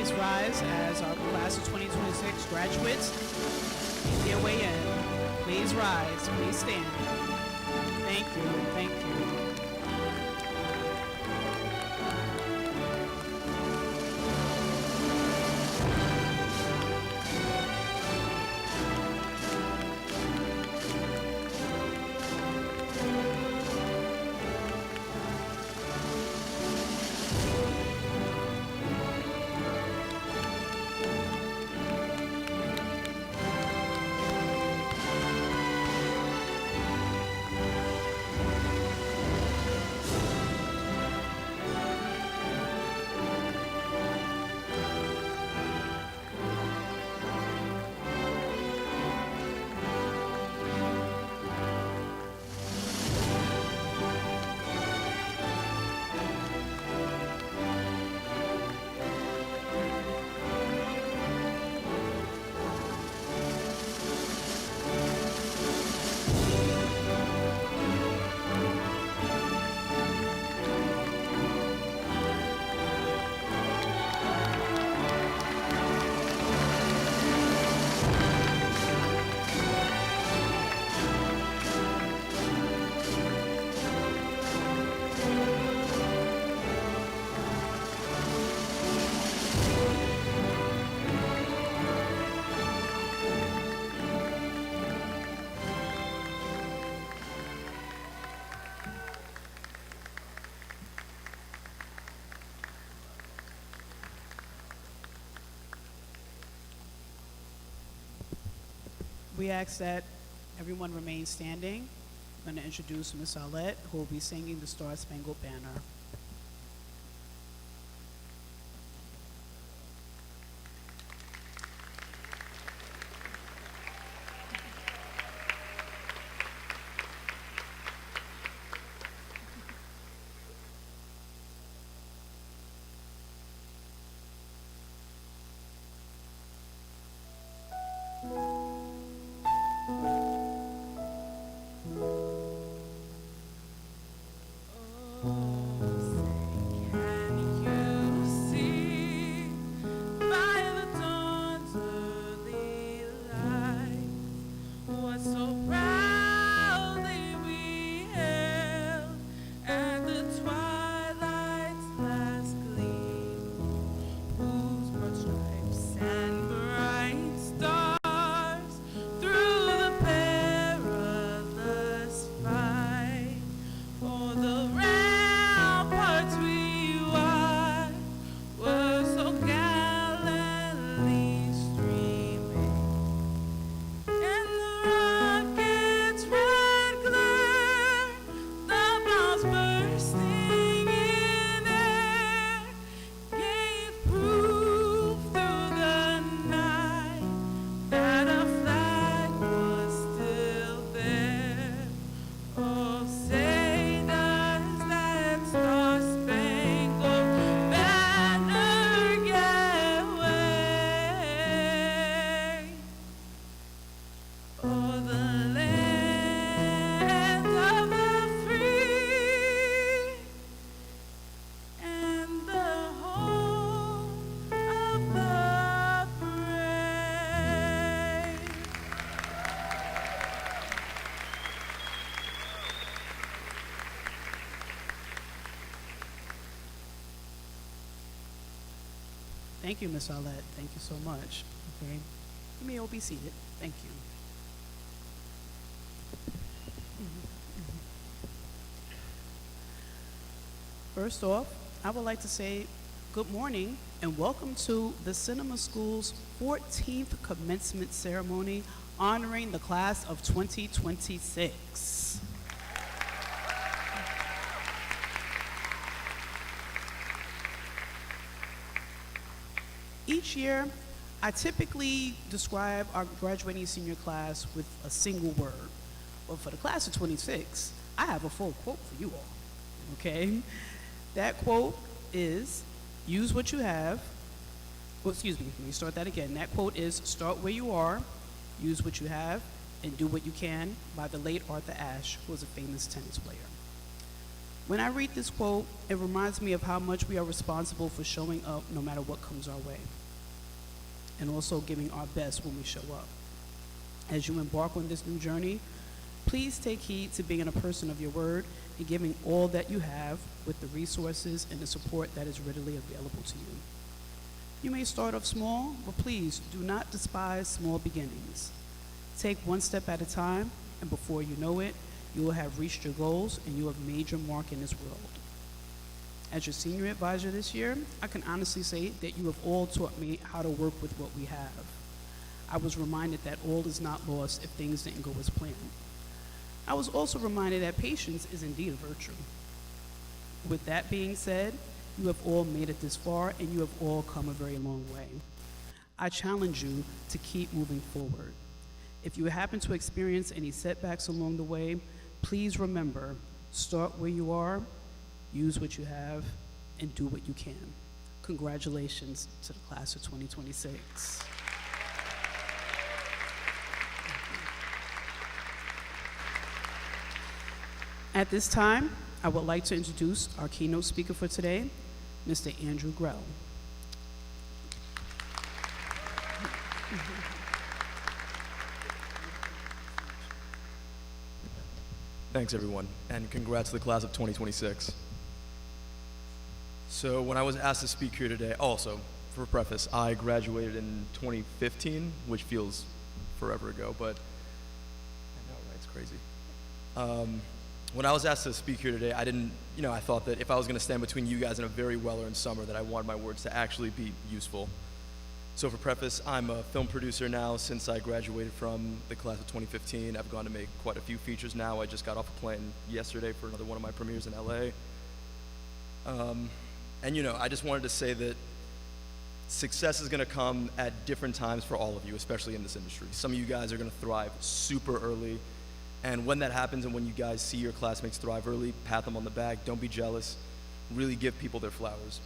please rise as our class of 2026 graduates make their way in. Please rise. Please stand. Thank you. Thank you. We ask that everyone remain standing. I'm going to introduce Ms. Arlette, who will be singing the Star Spangled Banner. Thank you, Ms. Arlette. Thank you so much. Okay. You may all be seated. Thank you. First off, I would like to say good morning and welcome to the Cinema School's 14th commencement ceremony honoring the class of 2026. Each year, I typically describe our graduating senior class with a single word. But for the class of 26, I have a full quote for you all, okay? That quote is, use what you have. Well, excuse me, let me start that again. That quote is, start where you are, use what you have, and do what you can, by the late Arthur Ashe, who was a famous tennis player. When I read this quote, it reminds me of how much we are responsible for showing up no matter what comes our way, and also giving our best when we show up. As you embark on this new journey, please take heed to being a person of your word and giving all that you have with the resources and the support that is readily available to you. You may start off small, but please do not despise small beginnings. Take one step at a time, and before you know it, you will have reached your goals and you have made your mark in this world. As your senior advisor this year, I can honestly say that you have all taught me how to work with what we have. I was reminded that all is not lost if things didn't go as planned. I was also reminded that patience is indeed a virtue. With that being said, you have all made it this far and you have all come a very long way. I challenge you to keep moving forward. If you happen to experience any setbacks along the way, please remember, start where you are, use what you have, and do what you can. Congratulations to the class of 2026. At this time, I would like to introduce our keynote speaker for today, Mr. Andrew Grell. Thanks, everyone, and congrats to the class of 2026. So when I was asked to speak here today, also, for preface, I graduated in 2015, which feels forever ago, but I know, right? It's crazy. When I was asked to speak here today, I thought that if I was going to stand between you guys and a very well-earned summer, that I wanted my words to actually be useful. So for preface, I'm a film producer now since I graduated from the class of 2015. I've gone to make quite a few features now. I just got off a plane yesterday for another one of my premieres in LA. I just wanted to say that success is going to come at different times for all of you, especially in this industry. Some of you guys are going to thrive super early. And when that happens and when you guys see your classmates thrive early, pat them on the back, don't be jealous, really give people their flowers.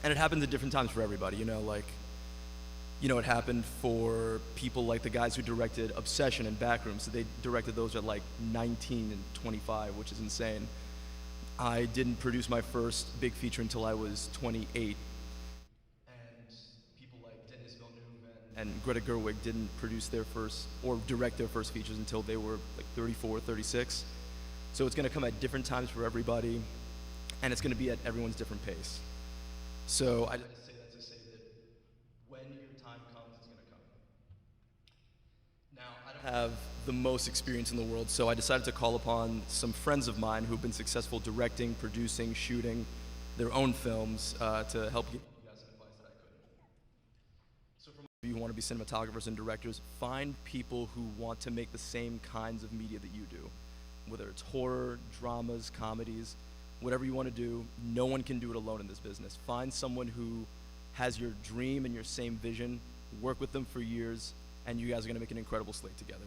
And it happens at different times for everybody, it happened for people like the guys who directed Obsession and Backrooms. So they directed those at like 19 and 25, which is insane. I didn't produce my first big feature until I was 28. And people like Denis Villeneuve and Greta Gerwig didn't produce their first or direct their first features until they were like 34, 36. So it's going to come at different times for everybody, and it's going to be at everyone's different pace. So I just say that to say that when your time comes, it's going to come. Now, I don't have the most experience in the world, so I decided to call upon some friends of mine who've been successful directing, producing, shooting their own films to help give you guys some advice that I couldn't. So for most of you who want to be cinematographers and directors, find people who want to make the same kinds of media that you do. Whether it's horror, dramas, comedies, whatever you want to do, no one can do it alone in this business. Find someone who has your dream and your same vision, work with them for years, and you guys are going to make an incredible slate together.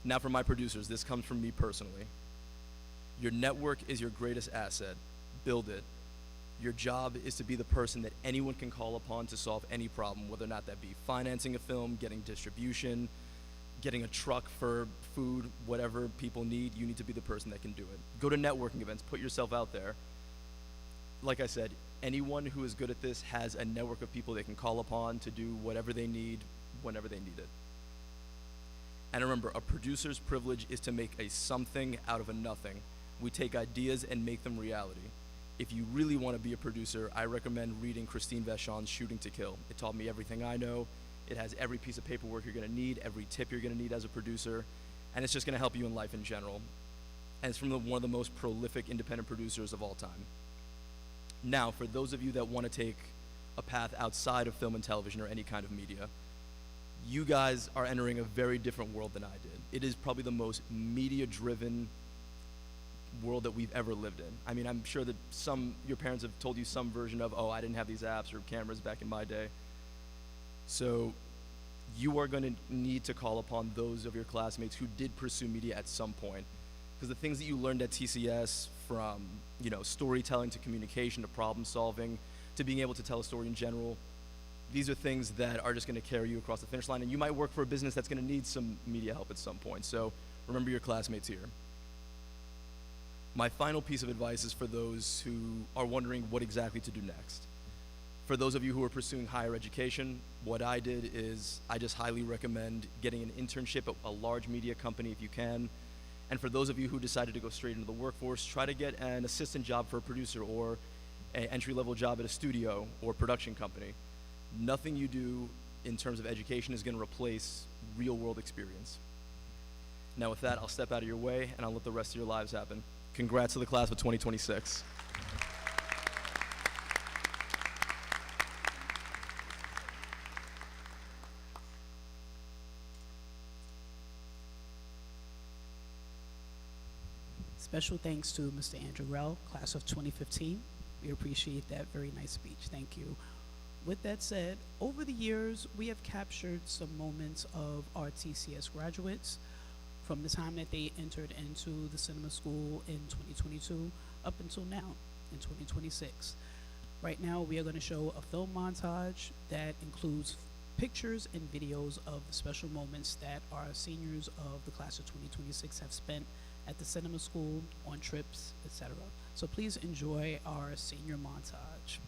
Now for my producers, this comes from me personally. Your network is your greatest asset. Build it. Your job is to be the person that anyone can call upon to solve any problem, whether or not that be financing a film, getting distribution, getting a truck for food, whatever people need, you need to be the person that can do it. Go to networking events, put yourself out there. Like I said, anyone who is good at this has a network of people they can call upon to do whatever they need, whenever they need it. And remember, a producer's privilege is to make a something out of a nothing. We take ideas and make them reality. If you really want to be a producer, I recommend reading Christine Vachon's Shooting to Kill. It taught me everything I know. It has every piece of paperwork you're going to need, every tip you're going to need as a producer, and it's just going to help you in life in general. And it's from one of the most prolific independent producers of all time. Now, for those of you that want to take a path outside of film and television or any kind of media, you guys are entering a very different world than I did. It is probably the most media-driven world that we've ever lived in. I mean, I'm sure that your parents have told you some version of, oh, I didn't have these apps or cameras back in my day. So you are going to need to call upon those of your classmates who did pursue media at some point. Because the things that you learned at TCS, from storytelling to communication to problem solving to being able to tell a story in general, these are things that are just going to carry you across the finish line. And you might work for a business that's going to need some media help at some point. So remember your classmates here. My final piece of advice is for those who are wondering what exactly to do next. For those of you who are pursuing higher education, what I did is I just highly recommend getting an internship at a large media company if you can. And for those of you who decided to go straight into the workforce, try to get an assistant job for a producer or an entry-level job at a studio or production company. Nothing you do in terms of education is going to replace real-world experience. Now with that, I'll step out of your way and I'll let the rest of your lives happen. Congrats to the class of 2026. Special thanks to Mr. Andrew Rell, class of 2015. We appreciate that very nice speech. Thank you. With that said, over the years, we have captured some moments of our TCS graduates from the time that they entered into the cinema school in 2022 up until now in 2026. Right now, we are going to show a film montage that includes pictures and videos of the special moments that our seniors of the class of 2026 have spent at the cinema school, on trips, etc. So please enjoy our senior montage.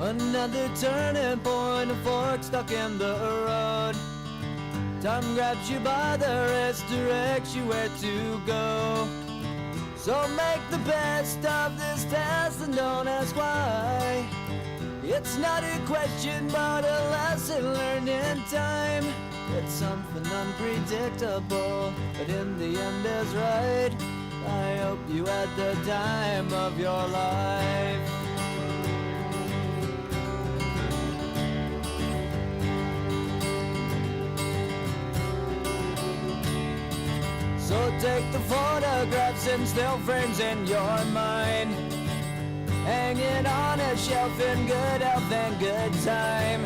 Another turning point, a fork stuck in the road. Time grabs you by the wrist, directs you where to go. So make the best of this test and don't ask why. It's not a question but a lesson learned in time. It's something unpredictable, but in the end is right. I hope you had the time of your life. So take the photographs and still frames in your mind, hang it on a shelf in good health and good time.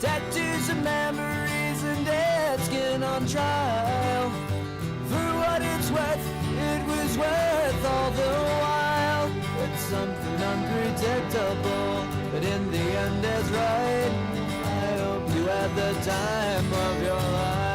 Tattoos of memories and dead skin on trial. For what it's worth, it was worth all the while. It's something unpredictable, but in the end is right. I hope you had the time of your life.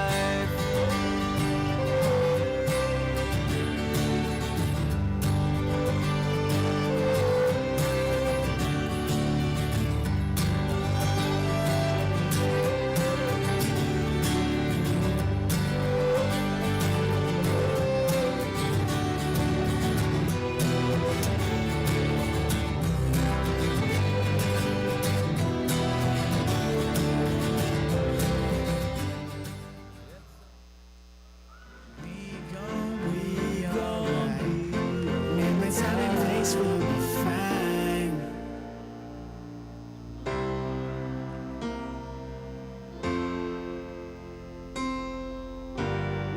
Time and place will be fine.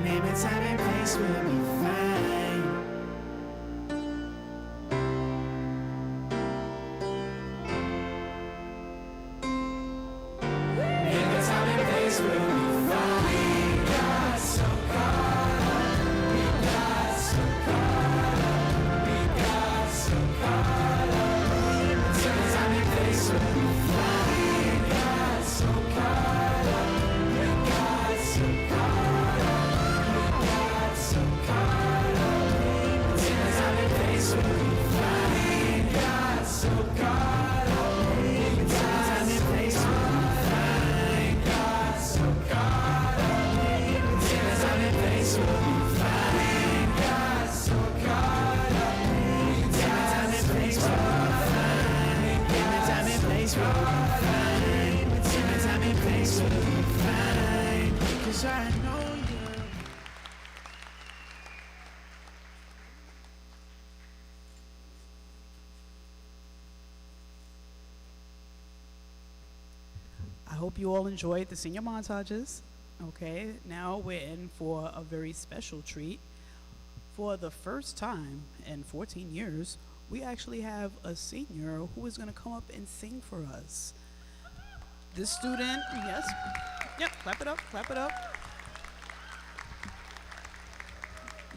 Maybe time and place will be fine. We got so caught up. We got so caught up. We got so caught up. Maybe time and place will be fine. We got so caught up. We got so caught up. So caught up, time and place will be fine. We got so caught up, time and place will be fine. We got so caught up, time and place will be fine. We got so caught up, time and place will be fine. Time and place will be fine. Time and place will be fine. 'Cause I know. I hope you all enjoyed the senior montages. Okay, now we're in for a very special treat. For the first time in 14 years, we actually have a senior who is going to come up and sing for us. This student, yes, yep, clap it up, clap it up.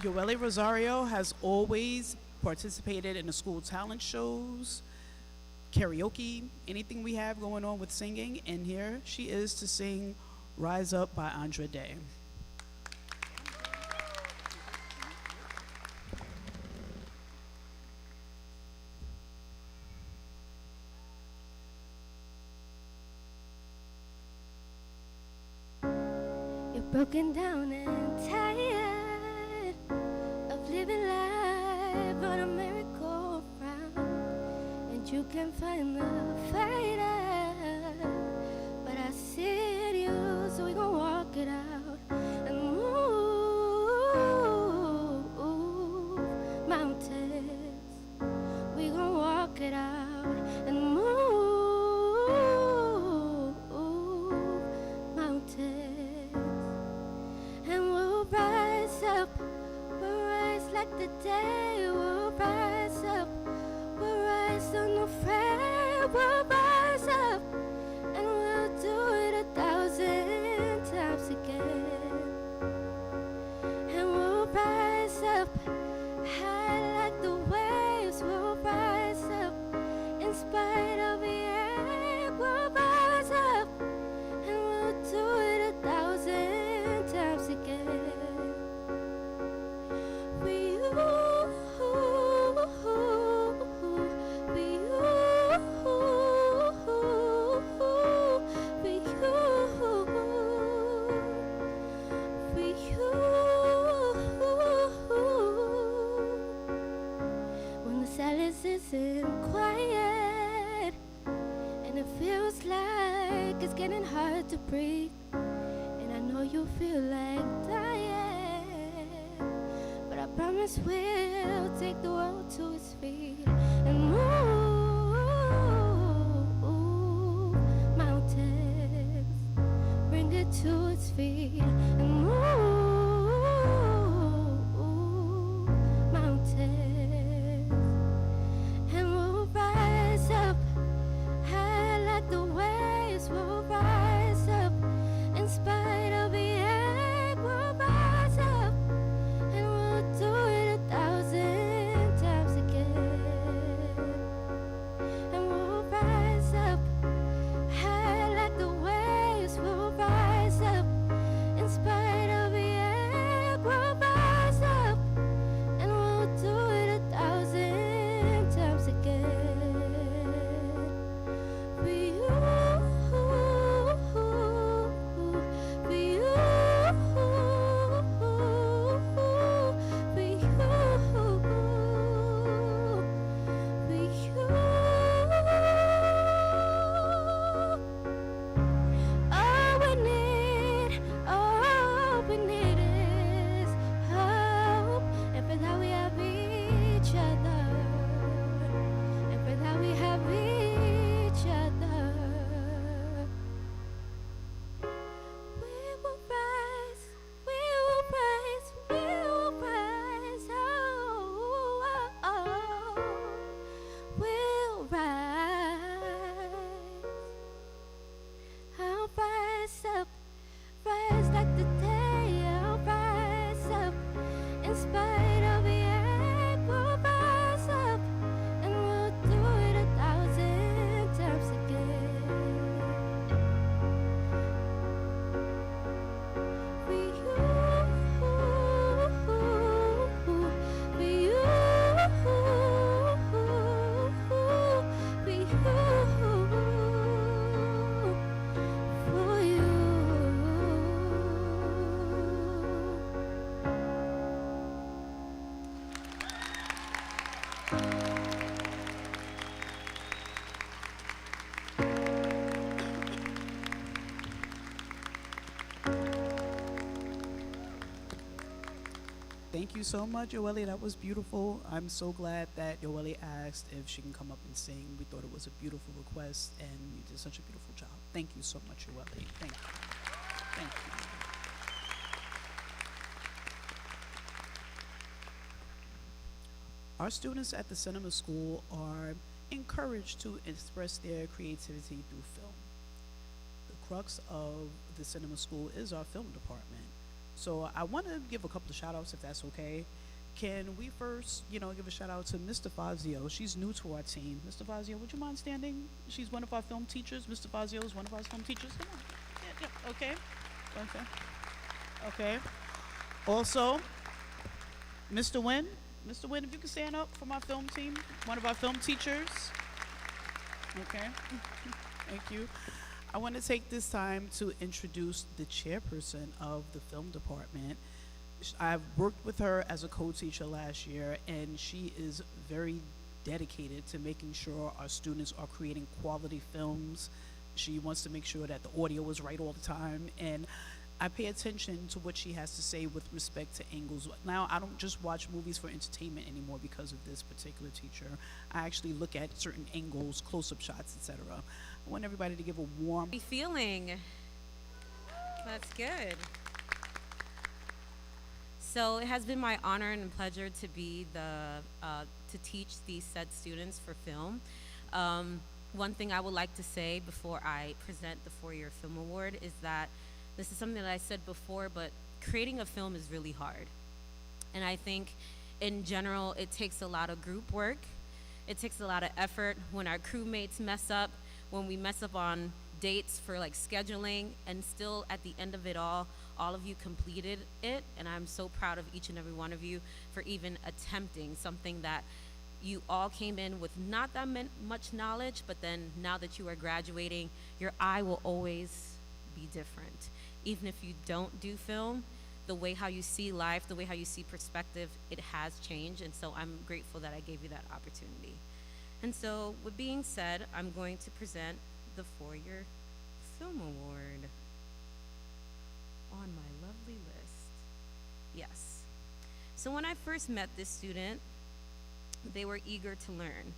Yoeli Rosario has always participated in the school talent shows, karaoke, anything we have going on with singing, and here she is to sing Rise Up by Andra Day. You're broken down and tired of living life on a merry-go-round, and you can find the fighter, but I see in you, so we gon' walk it out and move mountains. We gon' walk it out and move mountains. And we'll rise up, we'll rise like the day. We'll rise up, we'll rise unafraid. We'll rise up, and we'll do it 1,000 times again. And we'll rise up, high like the waves. We'll rise up, like it's getting hard to breathe. And I know you feel like dying, but I promise we'll take the world to its feet and move mountains, bring it to its feet and move mountains, and we'll rise up high like the waves. We'll rise up in spite of the egg. We'll rise up and we'll do it 1,000 times again. And we'll rise up high like the waves. We'll rise up in spite of the egg. We'll rise up and we'll do it 1,000 times again. For you, for you, all we need is hope, and for that we have each other, and for that we have each other. We will rise, we will rise, we will rise, oh, we'll rise. I'll rise up, rise like the day. I'll rise up in spite of the egg. We'll rise up and we'll do it 1,000 times again. For you, for you, for you. Thank you so much, Yoeli. That was beautiful. I'm so glad that Yoeli asked if she can come up and sing. We thought it was a beautiful request, and you did such a beautiful job. Thank you so much, Yoeli. Thank you. Thank you. Our students at the cinema school are encouraged to express their creativity through film. The crux of the cinema school is our film department. So I want to give a couple of shout outs if that's okay. Can we first, give a shout out to Mr. Fazio? She's new to our team. Mr. Fazio, would you mind standing? She's one of our film teachers. Mr. Fazio is one of our film teachers. Come on. Yeah, okay. Okay. Okay. Also, Mr. Wynn. Mr. Wynn, if you can stand up for my film team, one of our film teachers. Okay. Thank you. I want to take this time to introduce the chairperson of the film department. I've worked with her as a co-teacher last year, and she is very dedicated to making sure our students are creating quality films. She wants to make sure that the audio is right all the time, and I pay attention to what she has to say with respect to angles. Now, I don't just watch movies for entertainment anymore because of this particular teacher. I actually look at certain angles, close-up shots, etc. I want everybody to give a warm... Be feeling. That's good. So it has been my honor and pleasure to be to teach these said students for film. One thing I would like to say before I present the 4-year film award is that this is something that I said before, but creating a film is really hard. And I think in general, it takes a lot of group work. It takes a lot of effort when our crewmates mess up, when we mess up on dates for like scheduling, and still at the end of it all of you completed it. And I'm so proud of each and every one of you for even attempting something that you all came in with not that much knowledge, but then now that you are graduating, your eye will always be different. Even if you don't do film, the way how you see life, the way how you see perspective, it has changed. And so I'm grateful that I gave you that opportunity. And so with being said, I'm going to present the 4-year Film Award on my lovely list. Yes. So when I first met this student, they were eager to learn.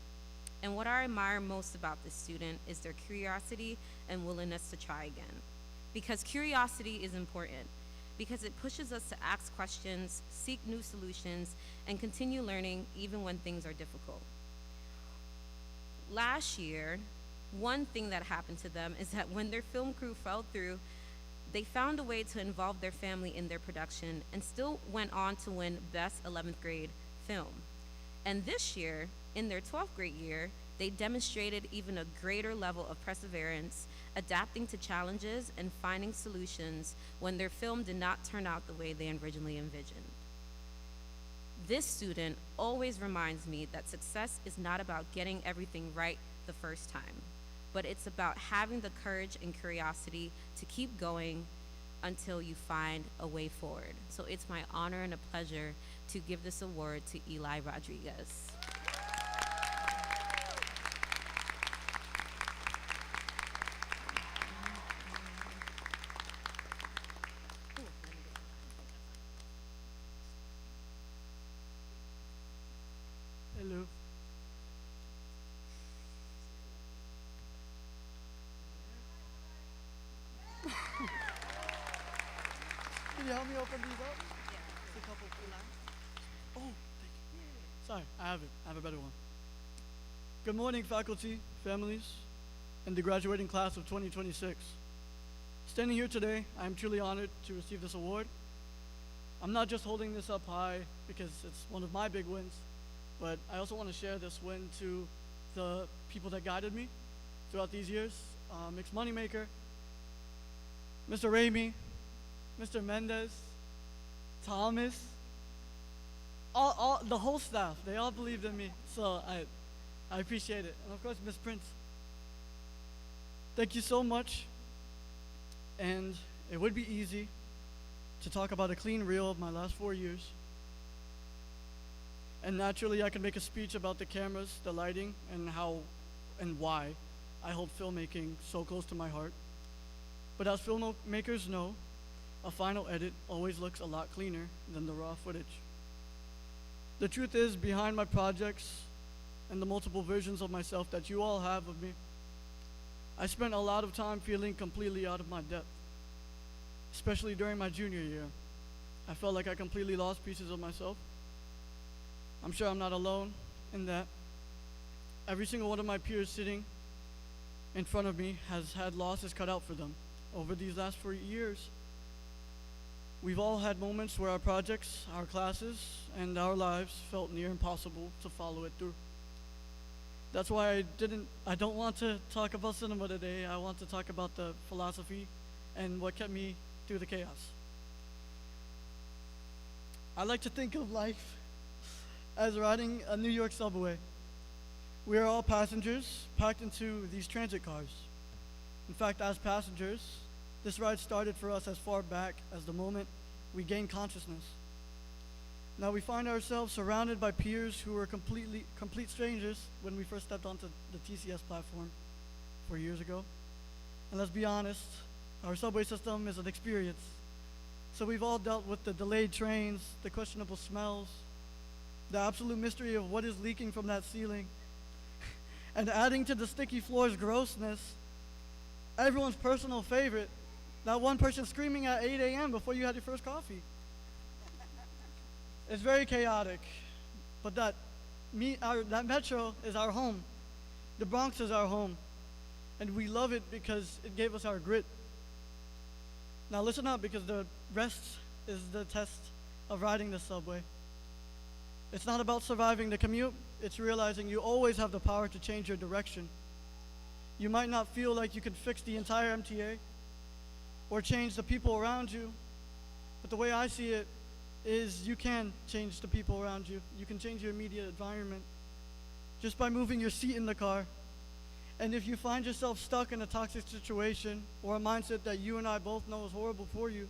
And what I admire most about this student is their curiosity and willingness to try again. Because curiosity is important, because it pushes us to ask questions, seek new solutions, and continue learning even when things are difficult. Last year, one thing that happened to them is that when their film crew fell through, they found a way to involve their family in their production and still went on to win Best 11th Grade Film. And this year, in their 12th grade year, they demonstrated even a greater level of perseverance, adapting to challenges and finding solutions when their film did not turn out the way they originally envisioned. This student always reminds me that success is not about getting everything right the first time, but it's about having the courage and curiosity to keep going until you find a way forward. So it's my honor and a pleasure to give this award to Eli Rodriguez. Hello. Can you help me open these up? Just a couple. Oh, thank you. Sorry, I have it. I have a better one. Good morning, faculty, families, and the graduating class of 2026. Standing here today, I am truly honored to receive this award. I'm not just holding this up high because it's one of my big wins, but I also want to share this win to the people that guided me throughout these years. Mixed Moneymaker, Mr. Ramey, Mr. Mendez, Thomas, all the whole staff, they all believed in me, so I appreciate it. And of course, Miss Prince. Thank you so much. And it would be easy to talk about a clean reel of my last 4 years. And naturally, I could make a speech about the cameras, the lighting, and how and why I hold filmmaking so close to my heart. But as filmmakers know, a final edit always looks a lot cleaner than the raw footage. The truth is, behind my projects and the multiple versions of myself that you all have of me, I spent a lot of time feeling completely out of my depth, especially during my junior year. I felt like I completely lost pieces of myself. I'm sure I'm not alone in that. Every single one of my peers sitting in front of me has had losses cut out for them over these last 4 years. We've all had moments where our projects, our classes, and our lives felt near impossible to follow it through. That's why I don't want to talk about cinema today. I want to talk about the philosophy and what kept me through the chaos. I like to think of life as riding a New York subway. We are all passengers packed into these transit cars. In fact, as passengers, this ride started for us as far back as the moment we gained consciousness. Now we find ourselves surrounded by peers who were complete strangers when we first stepped onto the TCS platform 4 years ago. And let's be honest, our subway system is an experience. So we've all dealt with the delayed trains, the questionable smells, the absolute mystery of what is leaking from that ceiling. And adding to the sticky floor's grossness, everyone's personal favorite, that one person screaming at 8 a.m. before you had your first coffee. It's very chaotic, but that metro is our home. The Bronx is our home, and we love it because it gave us our grit. Now listen up, because the rest is the test of riding the subway. It's not about surviving the commute, it's realizing you always have the power to change your direction. You might not feel like you can fix the entire MTA or change the people around you, but the way I see it is you can change the people around you. You can change your immediate environment just by moving your seat in the car. And if you find yourself stuck in a toxic situation or a mindset that you and I both know is horrible for you,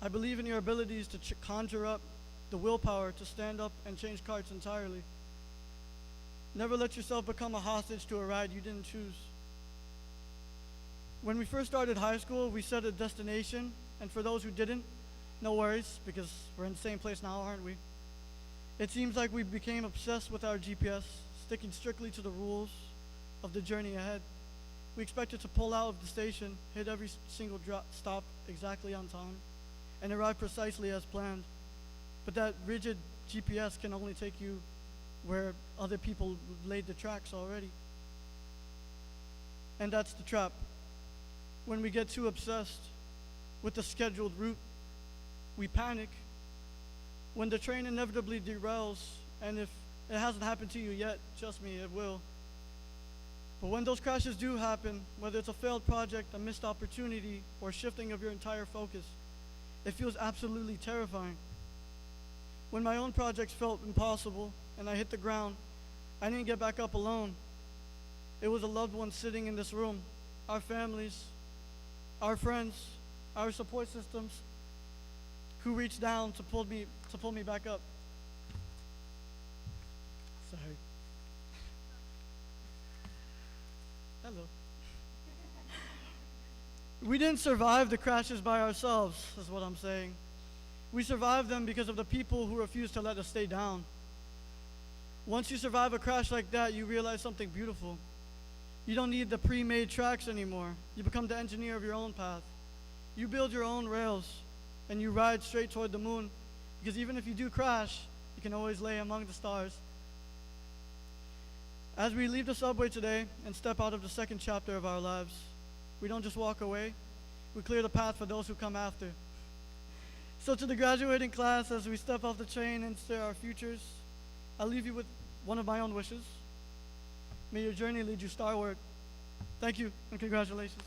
I believe in your abilities to conjure up the willpower to stand up and change carts entirely. Never let yourself become a hostage to a ride you didn't choose. When we first started high school, we set a destination, and for those who didn't, no worries, because we're in the same place now, aren't we? It seems like we became obsessed with our GPS, sticking strictly to the rules of the journey ahead. We expected to pull out of the station, hit every single stop exactly on time, and arrive precisely as planned. But that rigid GPS can only take you where other people laid the tracks already. And that's the trap. When we get too obsessed with the scheduled route, we panic. When the train inevitably derails, and if it hasn't happened to you yet, trust me, it will. But when those crashes do happen, whether it's a failed project, a missed opportunity, or shifting of your entire focus, it feels absolutely terrifying. When my own projects felt impossible and I hit the ground, I didn't get back up alone. It was a loved one sitting in this room, our families, our friends, our support systems, who reached down to pull me back up. Sorry. Hello. We didn't survive the crashes by ourselves, is what I'm saying. We survived them because of the people who refused to let us stay down. Once you survive a crash like that, you realize something beautiful. You don't need the pre-made tracks anymore. You become the engineer of your own path. You build your own rails, and you ride straight toward the moon, because even if you do crash, you can always lay among the stars. As we leave the subway today and step out of the second chapter of our lives, we don't just walk away, we clear the path for those who come after. So to the graduating class, as we step off the train and stare our futures, I'll leave you with one of my own wishes. May your journey lead you starward. Thank you, and congratulations.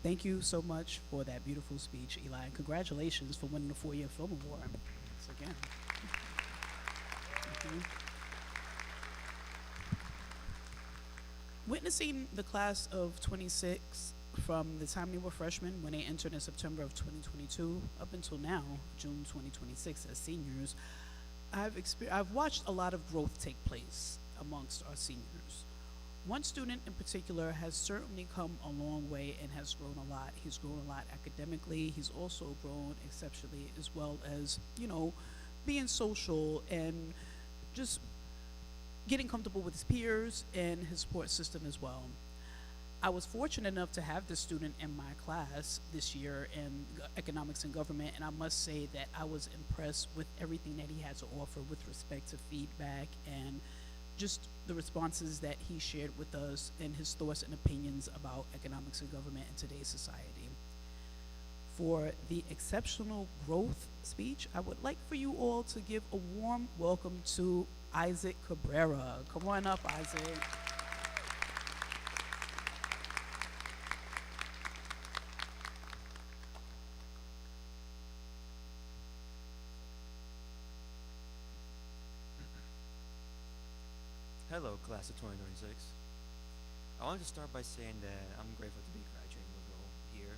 Thank you so much for that beautiful speech, Eli, and congratulations for winning the 4-year Film Award. Once again. Thank you. Witnessing the class of 26 from the time they were freshmen when they entered in September of 2022 up until now, June 2026, as seniors, I've watched a lot of growth take place amongst our seniors. One student in particular has certainly come a long way and has grown a lot. He's grown a lot academically. He's also grown exceptionally, as well as, being social and just getting comfortable with his peers and his support system as well. I was fortunate enough to have this student in my class this year in economics and government, and I must say that I was impressed with everything that he had to offer with respect to feedback and just the responses that he shared with us and his thoughts and opinions about economics and government in today's society. For the exceptional growth speech, I would like for you all to give a warm welcome to Isaac Cabrera. Come on up, Isaac. Hello, class of 2026. I want to start by saying that I'm grateful to be graduating with you all here.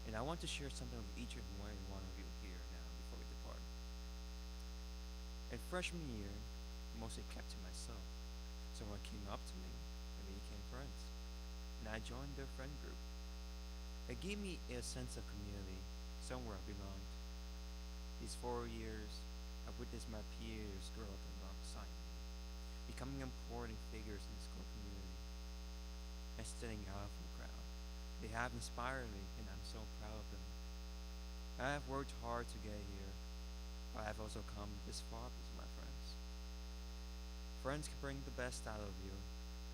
And I want to share something with each and every one of you here now before we depart. In freshman year, I mostly kept to myself. Someone came up to me and we became friends. And I joined their friend group. It gave me a sense of community, somewhere I belonged. These 4 years, I've witnessed my peers grow up alongside me, becoming important figures in the school community and standing out from the crowd. They have inspired me, and I'm so proud of them. I have worked hard to get here, but I have also come this far because of my friends. Friends can bring the best out of you.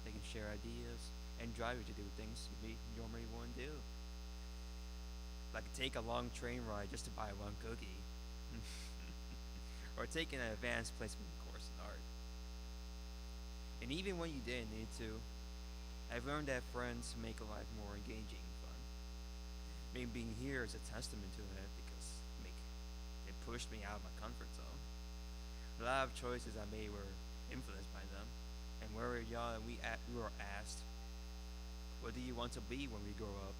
They can share ideas and drive you to do things you normally wouldn't do. Like take a long train ride just to buy one cookie. Or take an advanced placement course in art. And even when you didn't need to, I've learned that friends make life more engaging and fun. Maybe being here is a testament to it because it pushed me out of my comfort zone. A lot of choices I made were influenced by them. And when we were young, we were asked, what do you want to be when we grow up?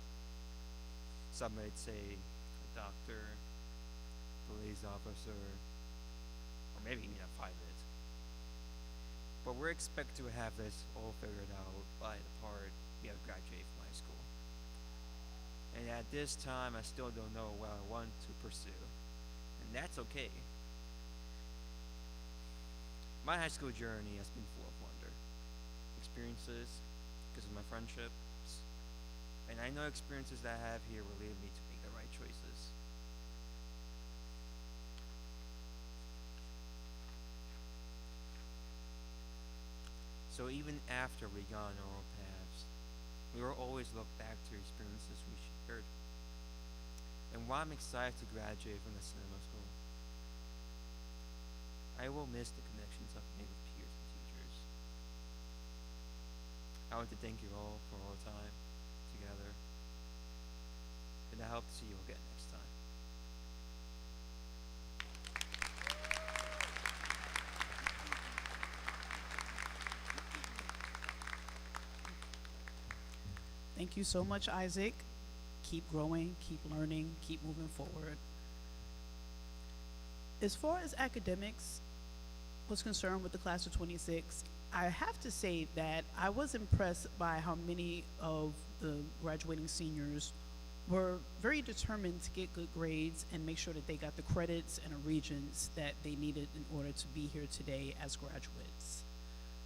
Some might say a doctor, police officer, or maybe even a pilot. But we're expected to have this all figured out by the part we have graduated from high school. And at this time, I still don't know what I want to pursue. And that's okay. My high school journey has been full of wonder, experiences, because of my friendships, and I know experiences that I have here will lead me to make the right choices. So even after we got on our own paths, we will always look back to experiences we shared. And while I'm excited to graduate from the cinema school, I will miss the connections I've made with peers and teachers. I want to thank you all for our time together, and I hope to see you again next time. Thank you so much, Isaac. Keep growing, keep learning, keep moving forward. As far as academics was concerned with the class of 26, I have to say that I was impressed by how many of the graduating seniors were very determined to get good grades and make sure that they got the credits and the regents that they needed in order to be here today as graduates.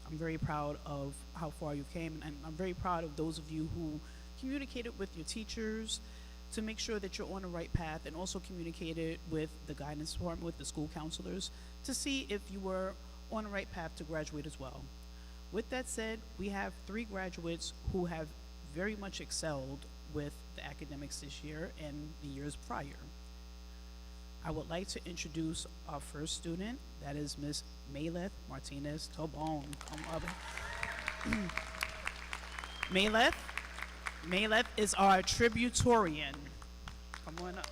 I'm very proud of how far you came, and I'm very proud of those of you who communicated with your teachers to make sure that you're on the right path, and also communicated with the guidance department, with the school counselors, to see if you were on the right path to graduate as well. With that said, we have 3 graduates who have very much excelled with the academics this year and the years prior. I would like to introduce our first student, that is Miss Mayleth Martinez Tobon. Come up. Mayleth is our tributorian. Come on up.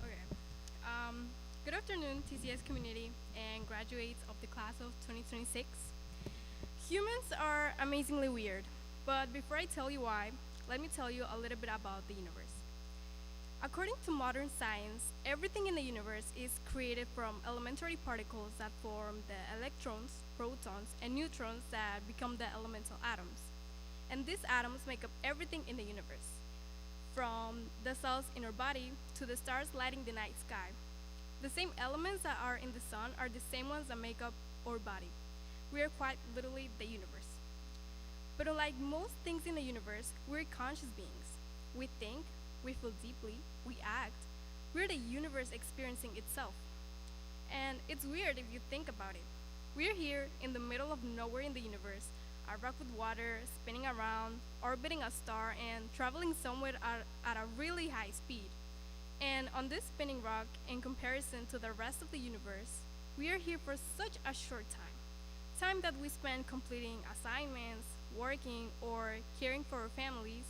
Okay. Good afternoon, TCS community and graduates of the class of 2026. Humans are amazingly weird, but before I tell you why, let me tell you a little bit about the universe. According to modern science, everything in the universe is created from elementary particles that form the electrons, protons, and neutrons that become the elemental atoms. And these atoms make up everything in the universe, from the cells in our body to the stars lighting the night sky. The same elements that are in the sun are the same ones that make up our body. We are quite literally the universe. But unlike most things in the universe, we're conscious beings. We think, we feel deeply, we act. We're the universe experiencing itself. And it's weird if you think about it. We're here in the middle of nowhere in the universe, a rock with water, spinning around, orbiting a star, and traveling somewhere at a really high speed. And on this spinning rock, in comparison to the rest of the universe, we are here for such a short time. Time that we spend completing assignments, working, or caring for our families,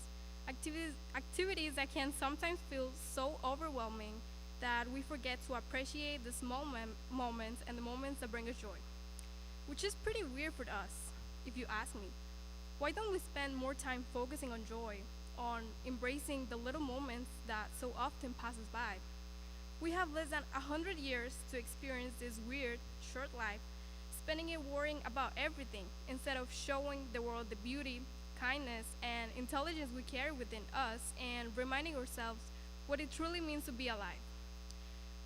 activities that can sometimes feel so overwhelming that we forget to appreciate the small moments and the moments that bring us joy. Which is pretty weird for us, if you ask me. Why don't we spend more time focusing on joy, on embracing the little moments that so often pass us by? We have less than 100 years to experience this weird, short life, spending it worrying about everything instead of showing the world the beauty, kindness, and intelligence we carry within us, and reminding ourselves what it truly means to be alive.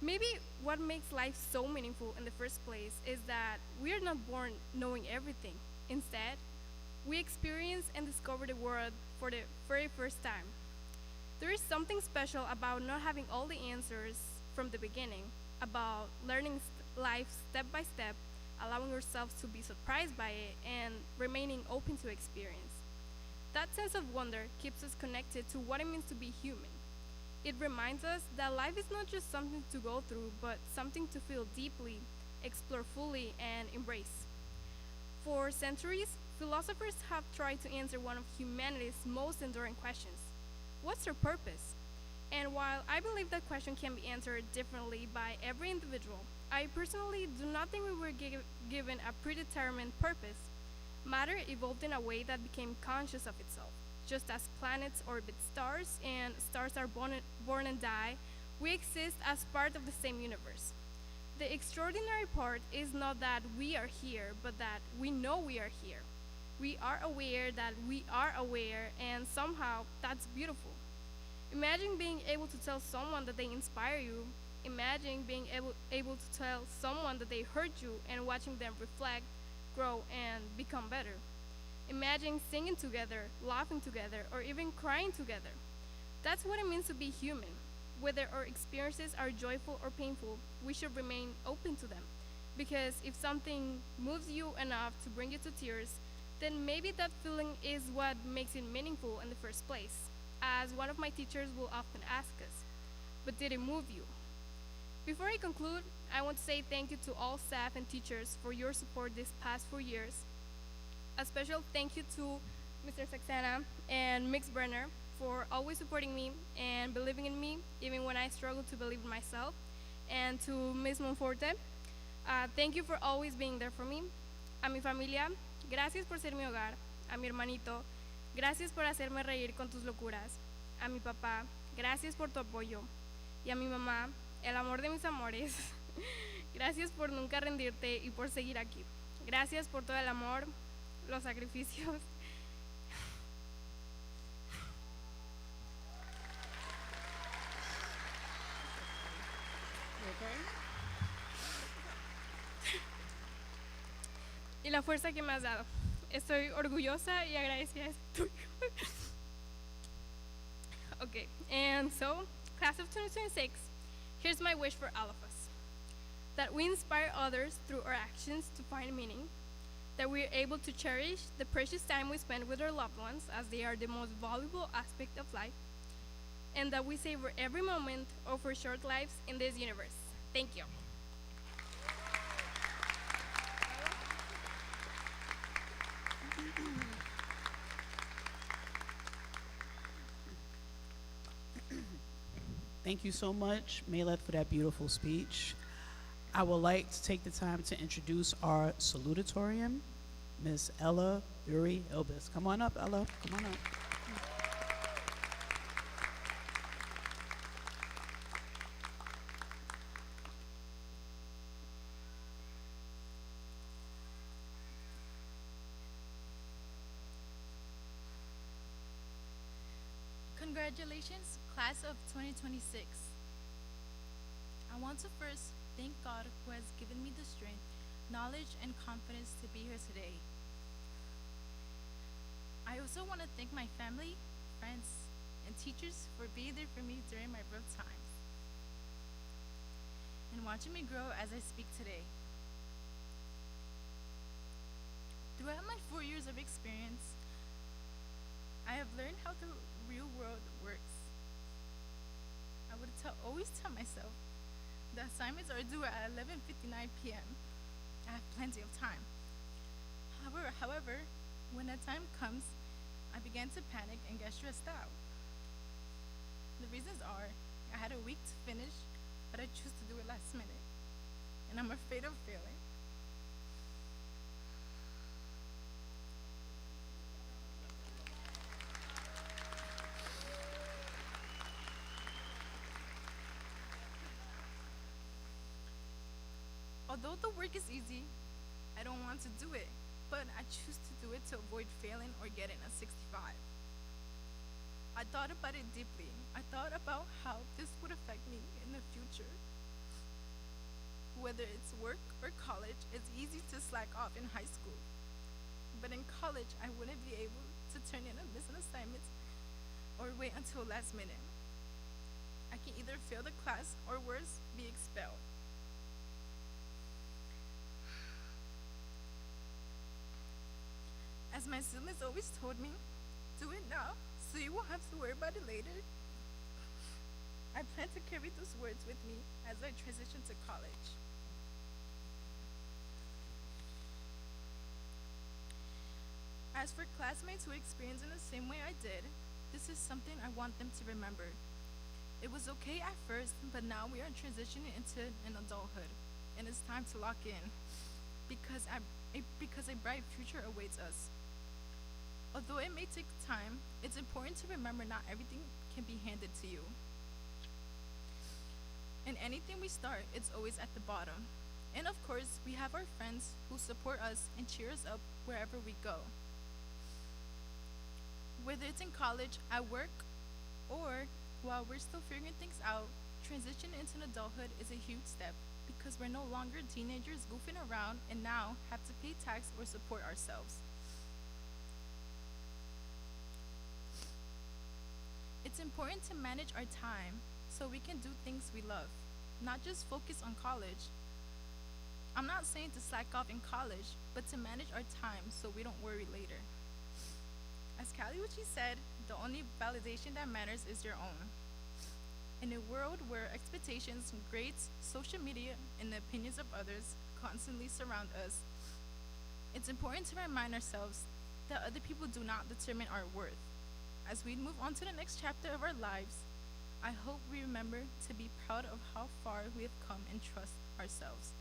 Maybe what makes life so meaningful in the first place is that we are not born knowing everything. Instead, we experience and discover the world for the very first time. There is something special about not having all the answers from the beginning, about learning life step by step, allowing ourselves to be surprised by it, and remaining open to experience. That sense of wonder keeps us connected to what it means to be human. It reminds us that life is not just something to go through, but something to feel deeply, explore fully, and embrace. For centuries, philosophers have tried to answer one of humanity's most enduring questions. what's their purpose? And while I believe that question can be answered differently by every individual, I personally do not think we were given a predetermined purpose. Matter evolved in a way that became conscious of itself. Just as planets orbit stars and stars are born and die, we exist as part of the same universe. The extraordinary part is not that we are here, but that we know we are here. We are aware that we are aware, and somehow that's beautiful. Imagine being able to tell someone that they inspire you. Imagine being able to tell someone that they hurt you and watching them reflect, grow, and become better. Imagine singing together, laughing together, or even crying together. That's what it means to be human. Whether our experiences are joyful or painful, we should remain open to them. Because if something moves you enough to bring you to tears, then maybe that feeling is what makes it meaningful in the first place. As one of my teachers will often ask us, but did it move you? Before I conclude, I want to say thank you to all staff and teachers for your support this past 4 years. A special thank you to Mr. Saxena and Mix Brenner for always supporting me and believing in me, even when I struggle to believe in myself. And to Ms. Monforte, thank you for always being there for me. A mi familia, gracias por ser mi hogar. A mi hermanito, gracias por hacerme reír con tus locuras. A mi papá, gracias por tu apoyo. Y a mi mamá, el amor de mis amores, gracias por nunca rendirte y por seguir aquí. Gracias por todo el amor, los sacrificios. Y la fuerza que me has dado. Estoy orgullosa y agradecida. Okay, and so, class of 2026, here's my wish for all of us. That we inspire others through our actions to find meaning, that we are able to cherish the precious time we spend with our loved ones as they are the most valuable aspect of life, and that we savor every moment of our short lives in this universe. Thank you. Thank you so much, Mayleth, for that beautiful speech. I would like to take the time to introduce our salutatorian, Miss Ella Uri Elbis. Come on up, Ella. Come on up. Congratulations, class of 2026. I want to first thank God who has given me the strength, knowledge, and confidence to be here today. I also want to thank my family, friends, and teachers for being there for me during my rough times and watching me grow as I speak today. Throughout my 4 years of experience, I have learned how the real world works. I would always tell myself the assignments are due at 11:59 p.m. I have plenty of time. However, when that time comes, I began to panic and get stressed out. The reasons are I had a week to finish, but I choose to do it last minute, and I'm afraid of failing. Although the work is easy, I don't want to do it, but I choose to do it to avoid failing or getting a 65. I thought about it deeply. I thought about how this would affect me in the future. Whether it's work or college, it's easy to slack off in high school. But in college, I wouldn't be able to turn in a missing assignments or wait until last minute. I can either fail the class or worse, be expelled. As my siblings always told me, do it now so you won't have to worry about it later. I plan to carry those words with me as I transition to college. As for classmates who experience in the same way I did, this is something I want them to remember. It was okay at first, but now we are transitioning into an adulthood, and it's time to lock in because a bright future awaits us. Although it may take time, it's important to remember not everything can be handed to you. In anything we start, it's always at the bottom. And of course, we have our friends who support us and cheer us up wherever we go. Whether it's in college, at work, or while we're still figuring things out, transitioning into adulthood is a huge step because we're no longer teenagers goofing around and now have to pay tax or support ourselves. It's important to manage our time so we can do things we love, not just focus on college. I'm not saying to slack off in college, but to manage our time so we don't worry later. As Callie Uchis said, the only validation that matters is your own. In a world where expectations, grades, social media, and the opinions of others constantly surround us, it's important to remind ourselves that other people do not determine our worth. As we move on to the next chapter of our lives, I hope we remember to be proud of how far we have come and trust ourselves.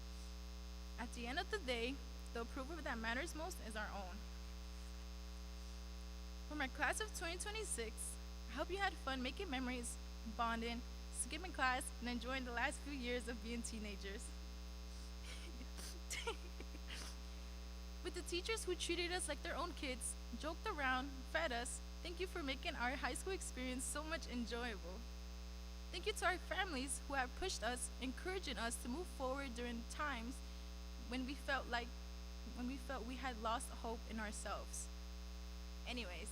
At the end of the day, the approval that matters most is our own. For my class of 2026, I hope you had fun making memories, bonding, skipping class, and enjoying the last few years of being teenagers. With the teachers who treated us like their own kids, joked around, fed us, thank you for making our high school experience so much enjoyable. Thank you to our families who have pushed us, encouraging us to move forward during times when we felt we had lost hope in ourselves. Anyways,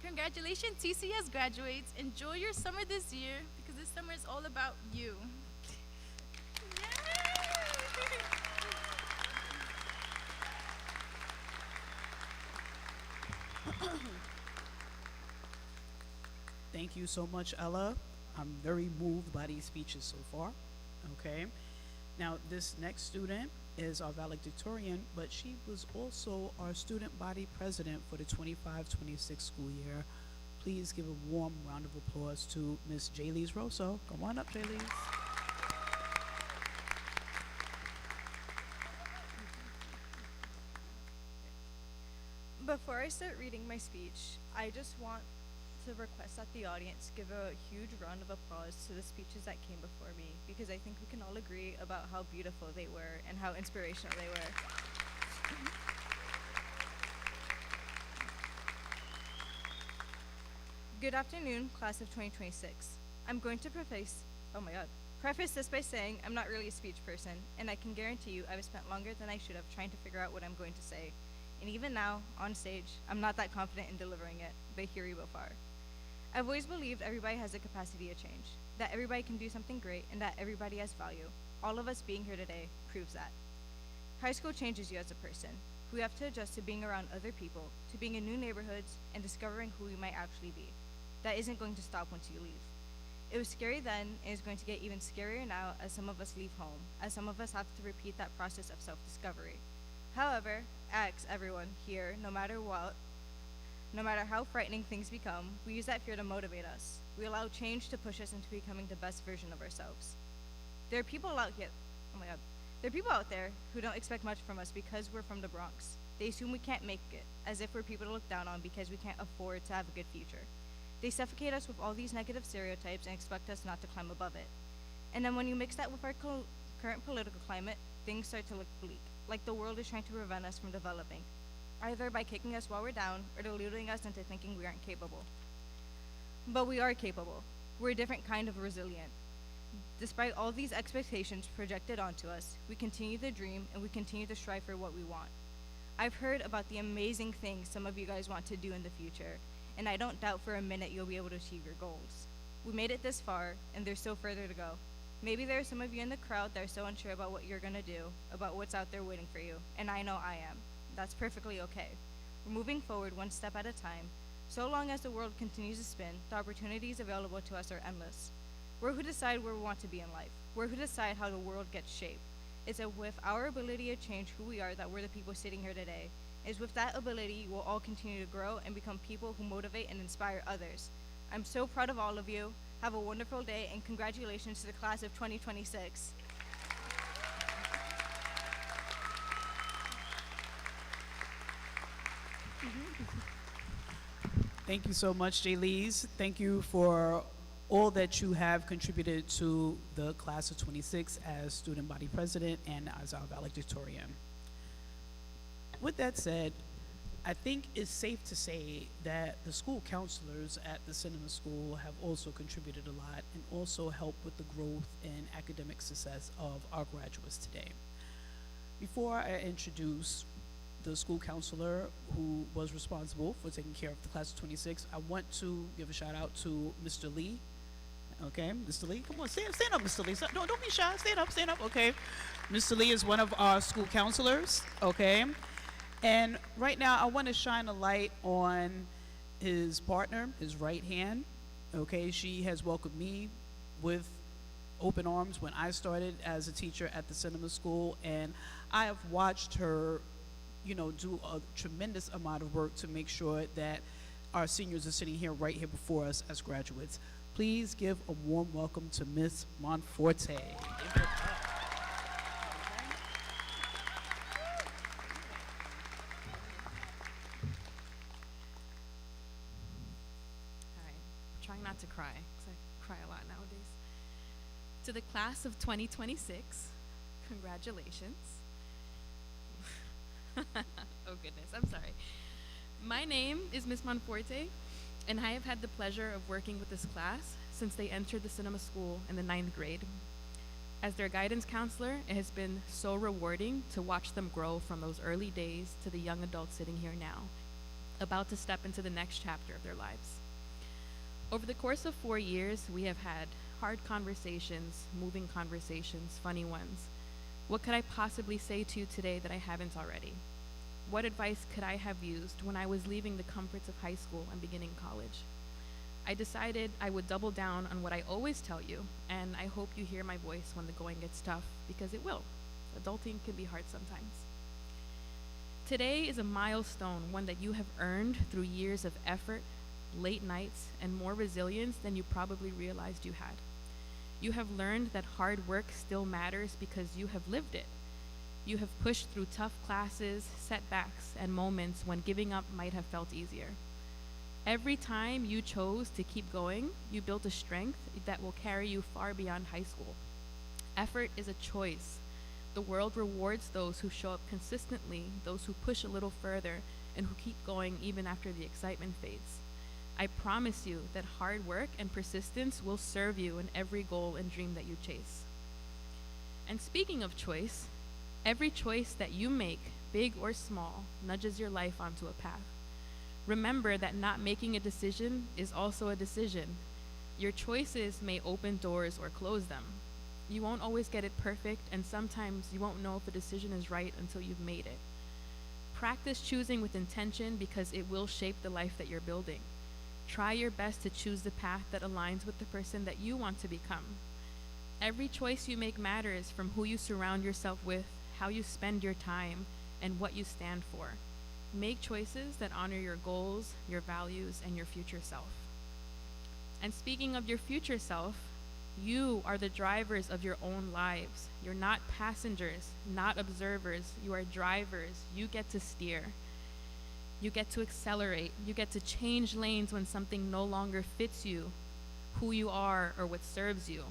congratulations TCS graduates. Enjoy your summer this year because this summer is all about you. Thank you so much, Ella. I'm very moved by these speeches so far. Okay. Now, this next student is our valedictorian, but she was also our student body president for the 25-26 school year. Please give a warm round of applause to Miss Jaylise Rosso. Come on up, Jaylise. Before I start reading my speech, I just want to request that the audience give a huge round of applause to the speeches that came before me because I think we can all agree about how beautiful they were and how inspirational they were. Good afternoon, class of 2026. I'm going to preface this by saying I'm not really a speech person, and I can guarantee you I've spent longer than I should have trying to figure out what I'm going to say. And even now, on stage, I'm not that confident in delivering it, but here we both are. I've always believed everybody has the capacity to change, that everybody can do something great, and that everybody has value. All of us being here today proves that. High school changes you as a person. We have to adjust to being around other people, to being in new neighborhoods, and discovering who we might actually be. That isn't going to stop once you leave. It was scary then, and it's going to get even scarier now as some of us leave home, as some of us have to repeat that process of self-discovery. However, everyone here, no matter how frightening things become, we use that fear to motivate us. We allow change to push us into becoming the best version of ourselves. There are people out there who don't expect much from us because we're from the Bronx. They assume we can't make it, as if we're people to look down on because we can't afford to have a good future. They suffocate us with all these negative stereotypes and expect us not to climb above it. And then when you mix that with our current political climate, things start to look bleak, like the world is trying to prevent us from developing, either by kicking us while we're down or deluding us into thinking we aren't capable. But we are capable. We're a different kind of resilient. Despite all these expectations projected onto us, we continue to dream and we continue to strive for what we want. I've heard about the amazing things some of you guys want to do in the future, and I don't doubt for a minute you'll be able to achieve your goals. We made it this far, and there's still further to go. Maybe there are some of you in the crowd that are so unsure about what you're gonna do, about what's out there waiting for you, and I know I am. That's perfectly okay. We're moving forward one step at a time. So long as the world continues to spin, the opportunities available to us are endless. We're who decide where we want to be in life. We're who decide how the world gets shaped. It's with our ability to change who we are that we're the people sitting here today. It's with that ability we'll all continue to grow and become people who motivate and inspire others. I'm so proud of all of you. Have a wonderful day, and congratulations to the class of 2026. Thank you so much, Jaylise. Thank you for all that you have contributed to the class of 26 as student body president and as our valedictorian. With that said, I think it's safe to say that the school counselors at the Cinema School have also contributed a lot and also helped with the growth and academic success of our graduates today. Before I introduce the school counselor who was responsible for taking care of the class of 26, I want to give a shout out to Mr. Lee. Okay, Mr. Lee, come on, stand up, Mr. Lee. Don't be shy, stand up, okay. Mr. Lee is one of our school counselors, okay. And right now, I want to shine a light on his partner, his right hand, okay. She has welcomed me with open arms when I started as a teacher at the Cinema School, and I have watched her do a tremendous amount of work to make sure that our seniors are sitting here right here before us as graduates. Please give a warm welcome to Miss Monforte. All right, trying not to cry, because I cry a lot nowadays. To the class of 2026, congratulations. Oh goodness, I'm sorry. My name is Miss Monforte, and I have had the pleasure of working with this class since they entered the Cinema School in the 9th grade. As their guidance counselor, it has been so rewarding to watch them grow from those early days to the young adults sitting here now, about to step into the next chapter of their lives. Over the course of 4 years, we have had hard conversations, moving conversations, funny ones. What could I possibly say to you today that I haven't already? What advice could I have used when I was leaving the comforts of high school and beginning college? I decided I would double down on what I always tell you, and I hope you hear my voice when the going gets tough, because it will. Adulting can be hard sometimes. Today is a milestone, one that you have earned through years of effort, late nights, and more resilience than you probably realized you had. You have learned that hard work still matters because you have lived it. You have pushed through tough classes, setbacks, and moments when giving up might have felt easier. Every time you chose to keep going, you built a strength that will carry you far beyond high school. Effort is a choice. The world rewards those who show up consistently, those who push a little further, and who keep going even after the excitement fades. I promise you that hard work and persistence will serve you in every goal and dream that you chase. And speaking of choice, every choice that you make, big or small, nudges your life onto a path. Remember that not making a decision is also a decision. Your choices may open doors or close them. You won't always get it perfect, and sometimes you won't know if a decision is right until you've made it. Practice choosing with intention because it will shape the life that you're building. Try your best to choose the path that aligns with the person that you want to become. Every choice you make matters, from who you surround yourself with, how you spend your time, and what you stand for. Make choices that honor your goals, your values, and your future self. And speaking of your future self, you are the drivers of your own lives. You're not passengers, not observers. You are drivers. You get to steer. You get to accelerate. You get to change lanes when something no longer fits you, who you are, or what serves you.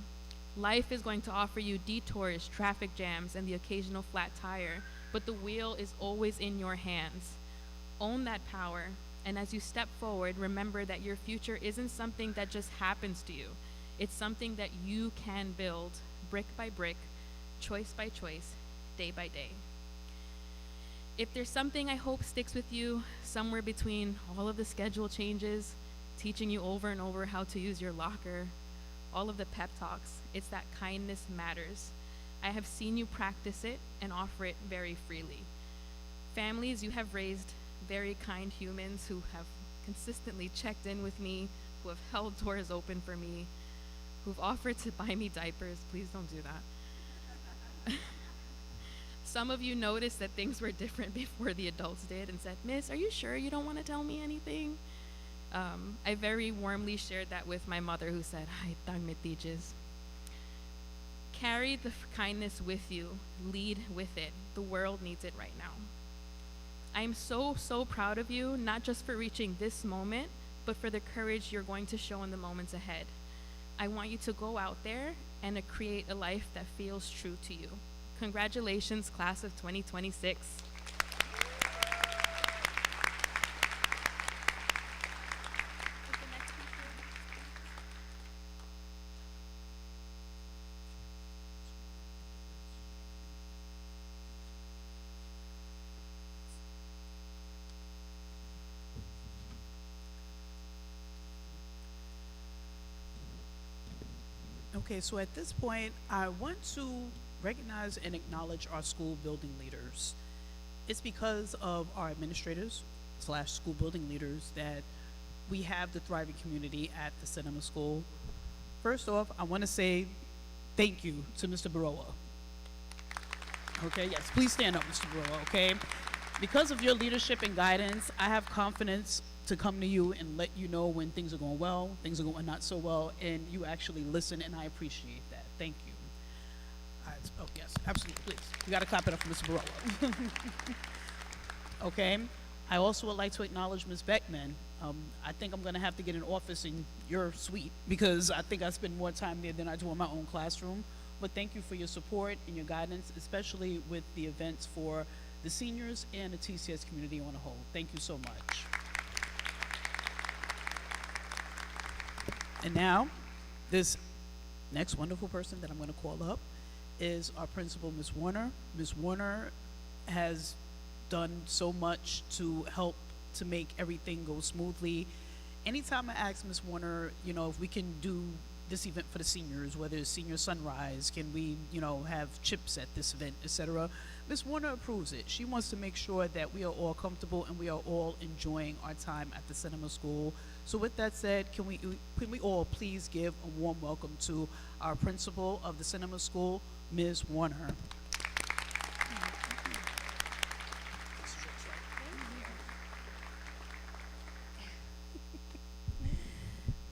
Life is going to offer you detours, traffic jams, and the occasional flat tire, but the wheel is always in your hands. Own that power, and as you step forward, remember that your future isn't something that just happens to you. It's something that you can build, brick by brick, choice by choice, day by day. If there's something I hope sticks with you somewhere between all of the schedule changes, teaching you over and over how to use your locker, all of the pep talks, it's that kindness matters. I have seen you practice it and offer it very freely. Families, you have raised very kind humans who have consistently checked in with me, who have held doors open for me, who've offered to buy me diapers. Please don't do that. Some of you noticed that things were different before the adults did and said, "Miss, are you sure you don't want to tell me anything?" I very warmly shared that with my mother, who said, "Ay, tan metiches." Carry the kindness with you. Lead with it. The world needs it right now. I'm so, so proud of you, not just for reaching this moment, but for the courage you're going to show in the moments ahead. I want you to go out there and to create a life that feels true to you. Congratulations, class of 2026. Okay, so at this point, I want to recognize and acknowledge our school building leaders. It's because of our administrators / school building leaders that we have the thriving community at the Cinema School. First off, I want to say thank you to Mr. Baroa. Okay, yes, please stand up, Mr. Baroa, okay? Because of your leadership and guidance, I have confidence to come to you and let you know when things are going well, things are going not so well, and you actually listen, and I appreciate that. Thank you. Oh, yes, absolutely, please. You got to clap it up for Mr. Barola. Okay. I also would like to acknowledge Ms. Beckman. I think I'm going to have to get an office in your suite because I think I spend more time there than I do in my own classroom. But thank you for your support and your guidance, especially with the events for the seniors and the TCS community on a whole. Thank you so much. And now, this next wonderful person that I'm going to call up is our principal, Ms. Warner. Ms. Warner has done so much to help to make everything go smoothly. Anytime I ask Ms. Warner, if we can do this event for the seniors, whether it's senior sunrise, can we, have chips at this event, etc., Ms. Warner approves it. She wants to make sure that we are all comfortable and we are all enjoying our time at the Cinema School. So with that said, can we all please give a warm welcome to our principal of the Cinema School, Ms. Warner.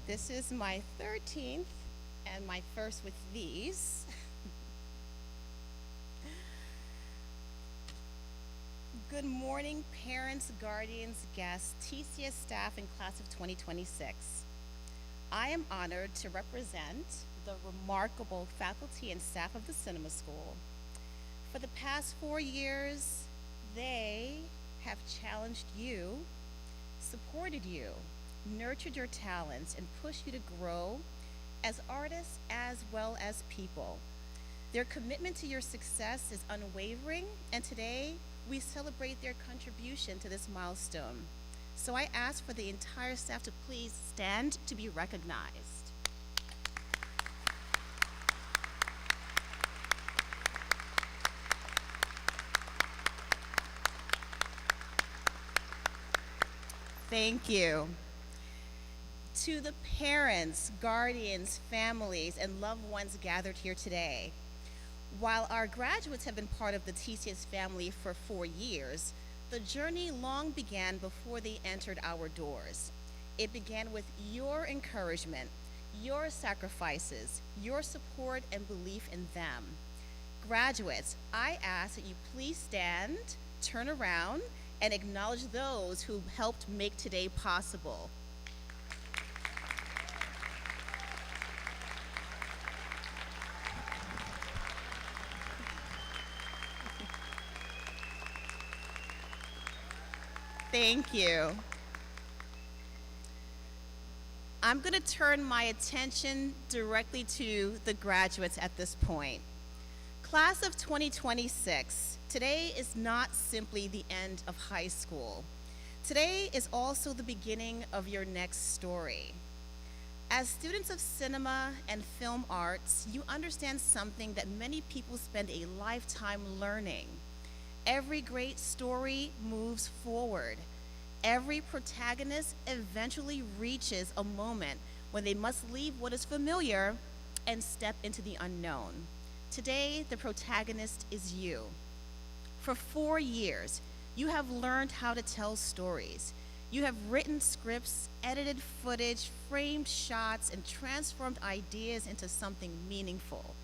This is my 13th and my first with these. Good morning, parents, guardians, guests, TCS staff, and class of 2026. I am honored to represent the remarkable faculty and staff of the Cinema School. For the past 4 years, they have challenged you, supported you, nurtured your talents, and pushed you to grow as artists as well as people. Their commitment to your success is unwavering, and today we celebrate their contribution to this milestone. So I ask for the entire staff to please stand to be recognized. Thank you. To the parents, guardians, families, and loved ones gathered here today, while our graduates have been part of the TCS family for 4 years, the journey long began before they entered our doors. It began with your encouragement, your sacrifices, your support and belief in them. Graduates, I ask that you please stand, turn around, and acknowledge those who helped make today possible. Thank you. I'm going to turn my attention directly to the graduates at this point. Class of 2026, today is not simply the end of high school. Today is also the beginning of your next story. As students of cinema and film arts, you understand something that many people spend a lifetime learning. Every great story moves forward. Every protagonist eventually reaches a moment when they must leave what is familiar and step into the unknown. Today, the protagonist is you. For 4 years, you have learned how to tell stories. You have written scripts, edited footage, framed shots, and transformed ideas into something meaningful.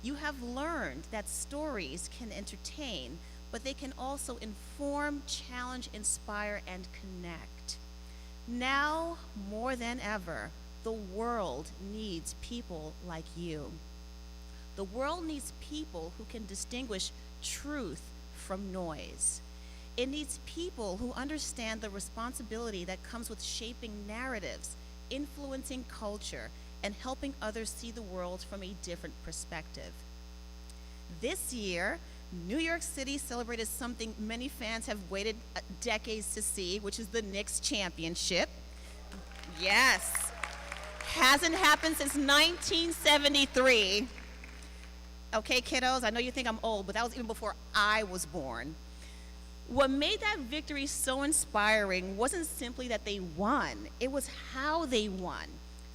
You have learned that stories can entertain, but they can also inform, challenge, inspire, and connect. Now, more than ever, the world needs people like you. The world needs people who can distinguish truth from noise. It needs people who understand the responsibility that comes with shaping narratives, influencing culture, and helping others see the world from a different perspective. This year, New York City celebrated something many fans have waited decades to see, which is the Knicks championship. Yes. Hasn't happened since 1973. Okay, kiddos, I know you think I'm old, but that was even before I was born. What made that victory so inspiring wasn't simply that they won, it was how they won.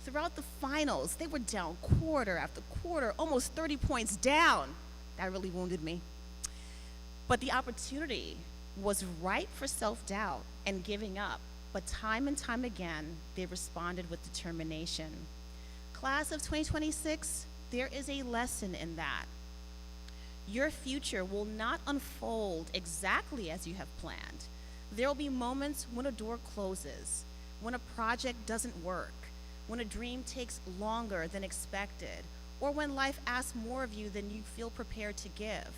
Throughout the finals, they were down quarter after quarter, almost 30 points down. That really wounded me. But the opportunity was ripe for self-doubt and giving up. But time and time again, they responded with determination. Class of 2026, there is a lesson in that. Your future will not unfold exactly as you have planned. There will be moments when a door closes, when a project doesn't work, when a dream takes longer than expected, or when life asks more of you than you feel prepared to give.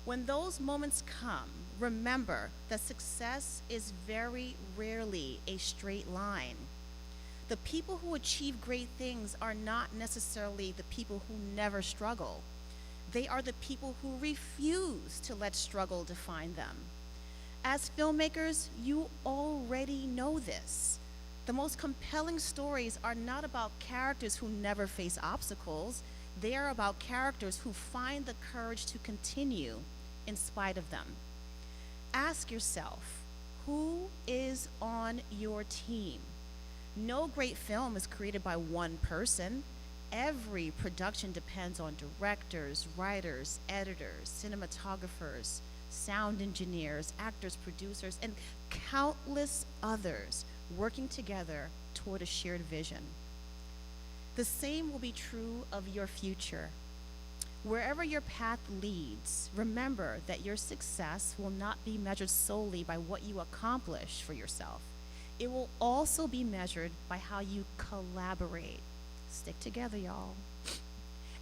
When those moments come, remember that success is very rarely a straight line. The people who achieve great things are not necessarily the people who never struggle. They are the people who refuse to let struggle define them. As filmmakers, you already know this. The most compelling stories are not about characters who never face obstacles. They are about characters who find the courage to continue in spite of them. Ask yourself, who is on your team? No great film is created by one person. Every production depends on directors, writers, editors, cinematographers, sound engineers, actors, producers, and countless others working together toward a shared vision. The same will be true of your future. Wherever your path leads, remember that your success will not be measured solely by what you accomplish for yourself. It will also be measured by how you collaborate. Stick together, y'all.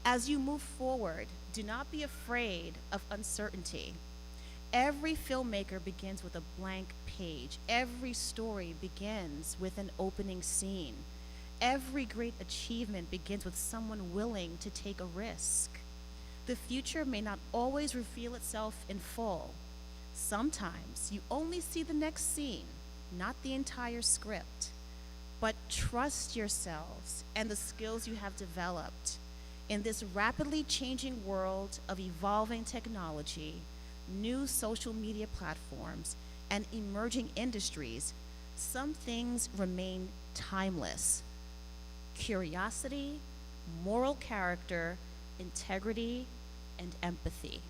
As you move forward, do not be afraid of uncertainty. Every filmmaker begins with a blank page. Every story begins with an opening scene. Every great achievement begins with someone willing to take a risk. The future may not always reveal itself in full. Sometimes you only see the next scene, not the entire script. But trust yourselves and the skills you have developed. In this rapidly changing world of evolving technology, new social media platforms, and emerging industries, some things remain timeless. Curiosity, moral character, integrity, and empathy.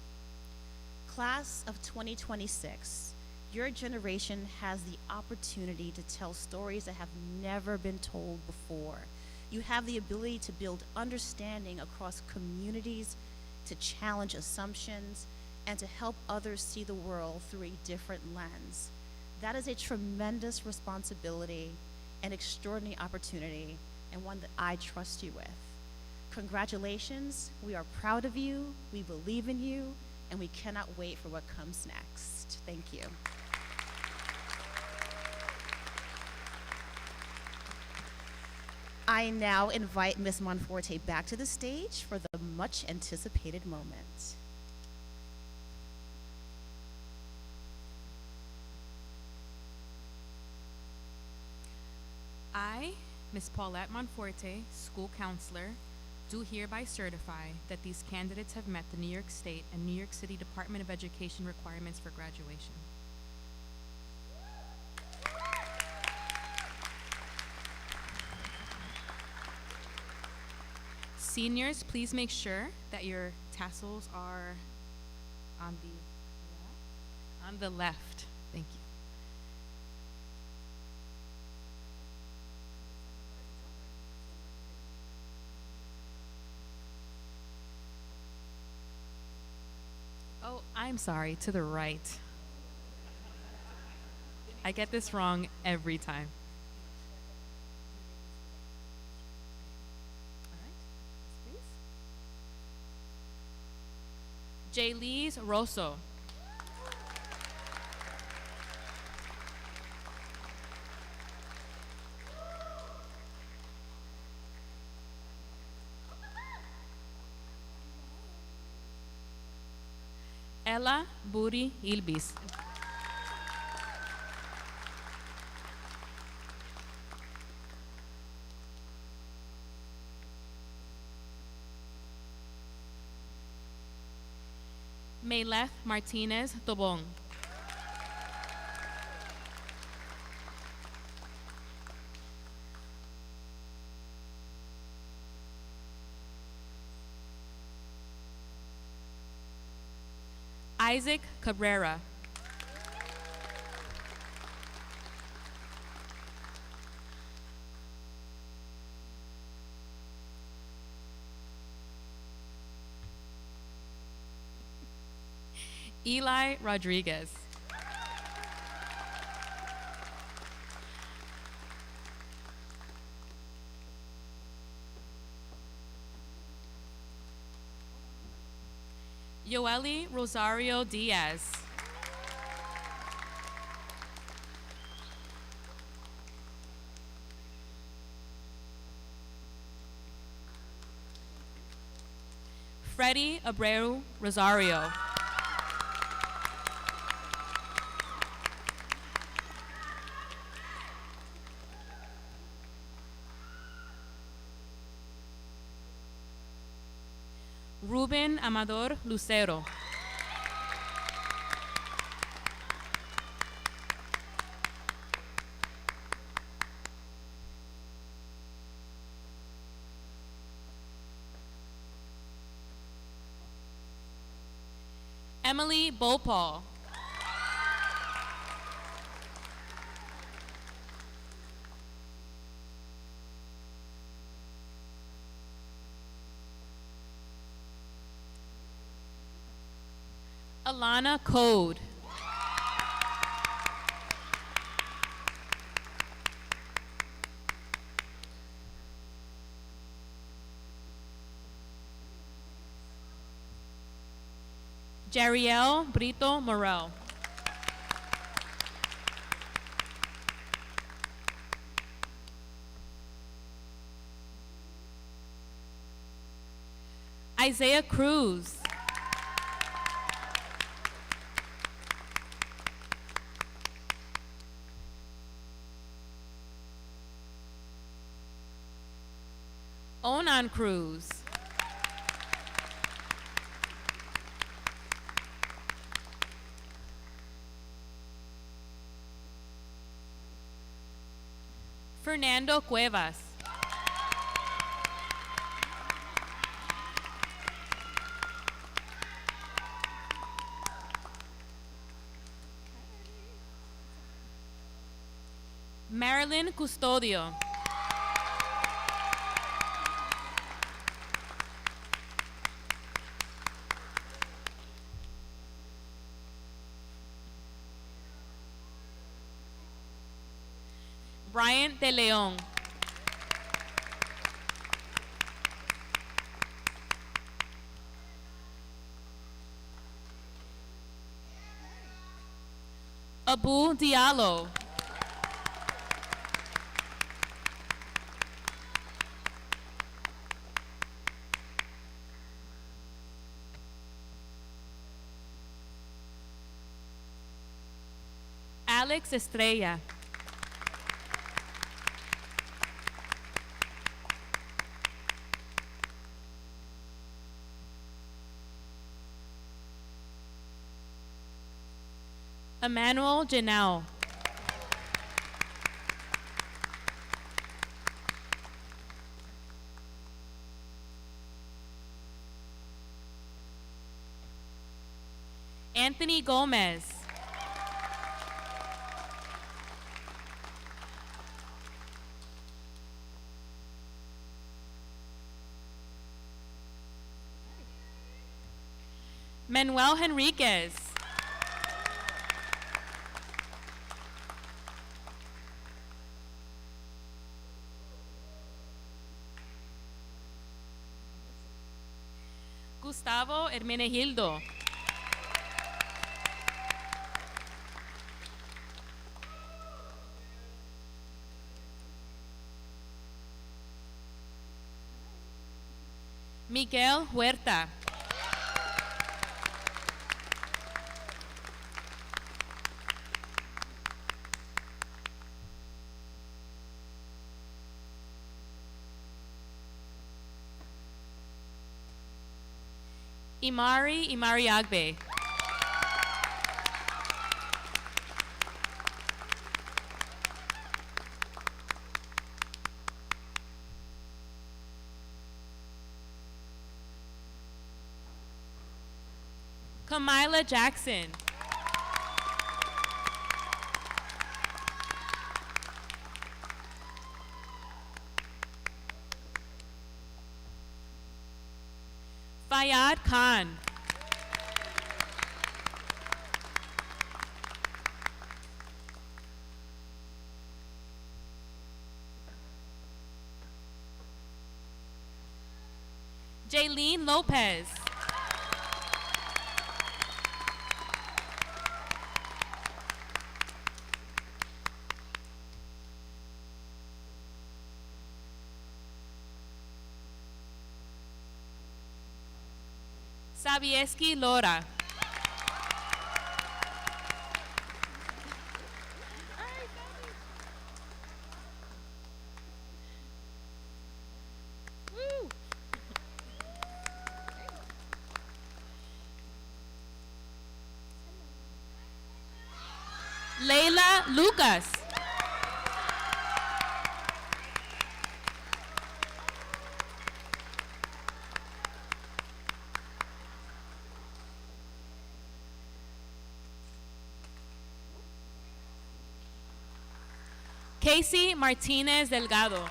Class of 2026, your generation has the opportunity to tell stories that have never been told before. You have the ability to build understanding across communities, to challenge assumptions, and to help others see the world through a different lens. That is a tremendous responsibility, an extraordinary opportunity, and one that I trust you with. Congratulations, we are proud of you, we believe in you, and we cannot wait for what comes next. Thank you. I now invite Ms. Monforte back to the stage for the much anticipated moment. I, Ms. Paulette Monforte, school counselor, do hereby certify that these candidates have met the New York State and New York City Department of Education requirements for graduation. Seniors, please make sure that your tassels are on the left. Thank you. I'm sorry, to the right. I get this wrong every time. All right, please. Jaylise Rosso. Ella Buri Ilbis. Mayleth Martinez Tobong. Isaac Cabrera. Eli Rodriguez. Yoeli Rosario Diaz. Freddie Abreu Rosario. Ruben Amador Lucero. Emily Bopal. Alana Code. Jariel Brito Morel. Isaiah Cruz. Onan Cruz. Fernando Cuevas. Marilyn Custodio. Brian De Leon. Abu Diallo. Alex Estrella. Emmanuel Janelle. Anthony Gomez. Manuel Henriquez. Gustavo Hermenegildo. Miguel Huerta. Imari Agbe. Kamila Jackson. Fayad Khan. Jaylene Lopez. Sabieski Lora. Leila Lucas. Casey Martinez Delgado.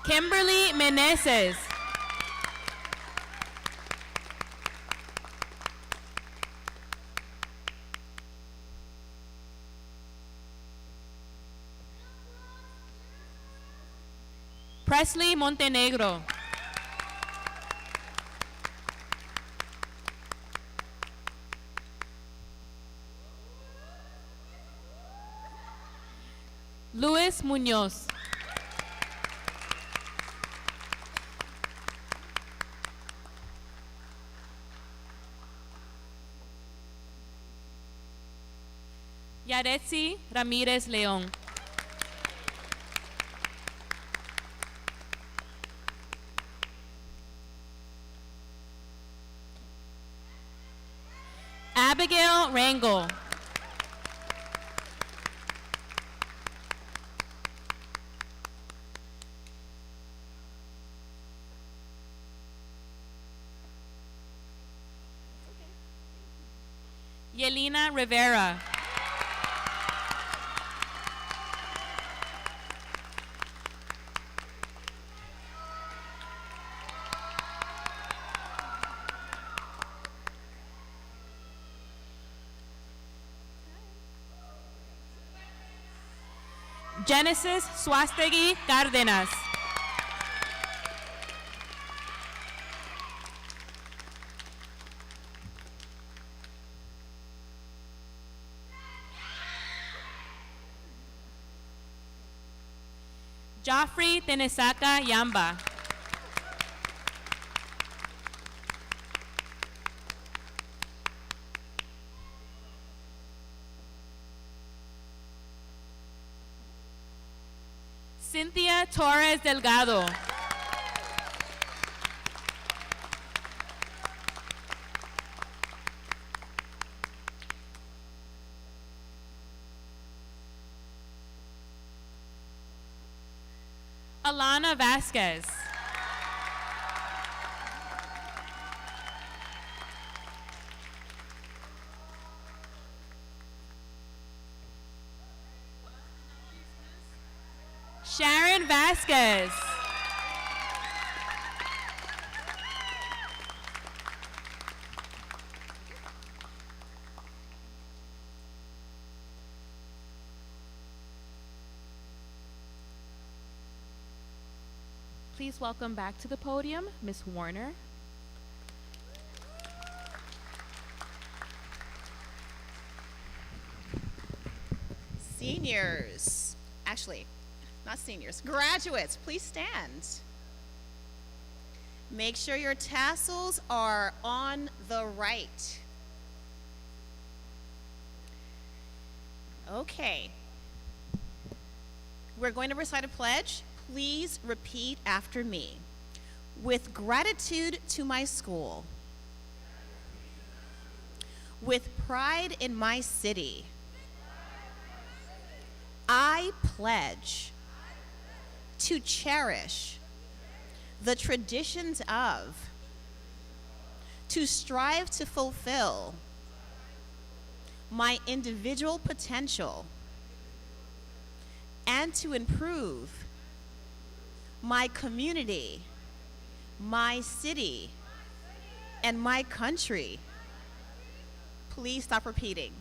Kimberly Meneses. Presley Montenegro. Luis Muñoz. Yaretsi Ramírez León. Abigail Rangel. Yelena Rivera. Genesis Suastegui Cárdenas. Joffrey Tenesaka Yamba. Cynthia Torres Delgado. Alana Vasquez. Sharon Vasquez. Please welcome back to the podium, Ms. Warner. Seniors, actually, not seniors, graduates, please stand. Make sure your tassels are on the right. Okay. We're going to recite a pledge. Please repeat after me. With gratitude to my school, with pride in my city, I pledge to cherish the traditions of, to strive to fulfill my individual potential, and to improve my community, my city, and my country. Please stop repeating.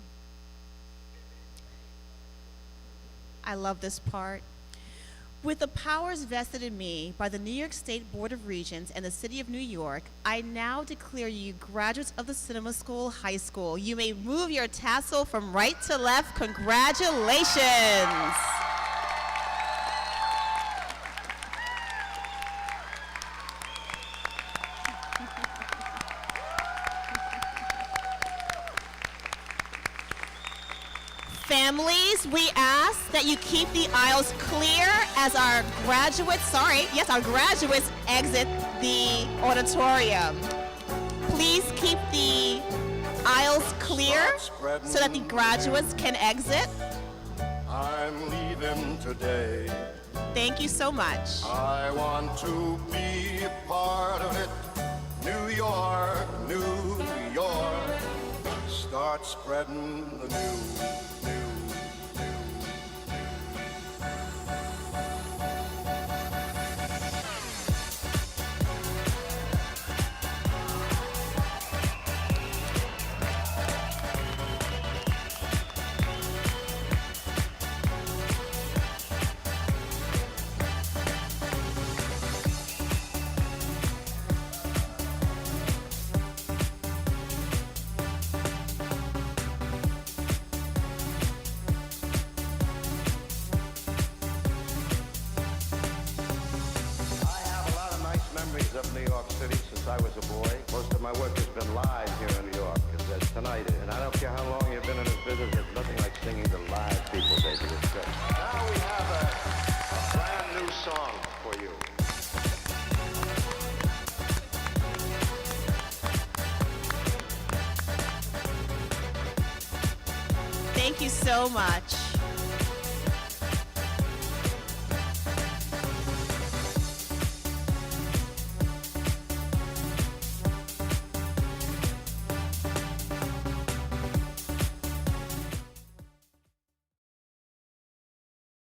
I love this part. With the powers vested in me by the New York State Board of Regents and the City of New York, I now declare you graduates of the Cinema School High School. You may move your tassel from right to left. Congratulations. Families, we ask that you keep the aisles clear as our graduates, our graduates exit the auditorium. Please keep the aisles clear so that the graduates can exit. I'm leaving today. Thank you so much. I want to be a part of it. New York, New York. Start spreading the news. Of New York City since I was a boy. Most of my work has been live here in New York, as tonight is. And I don't care how long you've been in this business, there's nothing like singing to live people, baby. It's great. Now we have a brand new song for you. Thank you so much.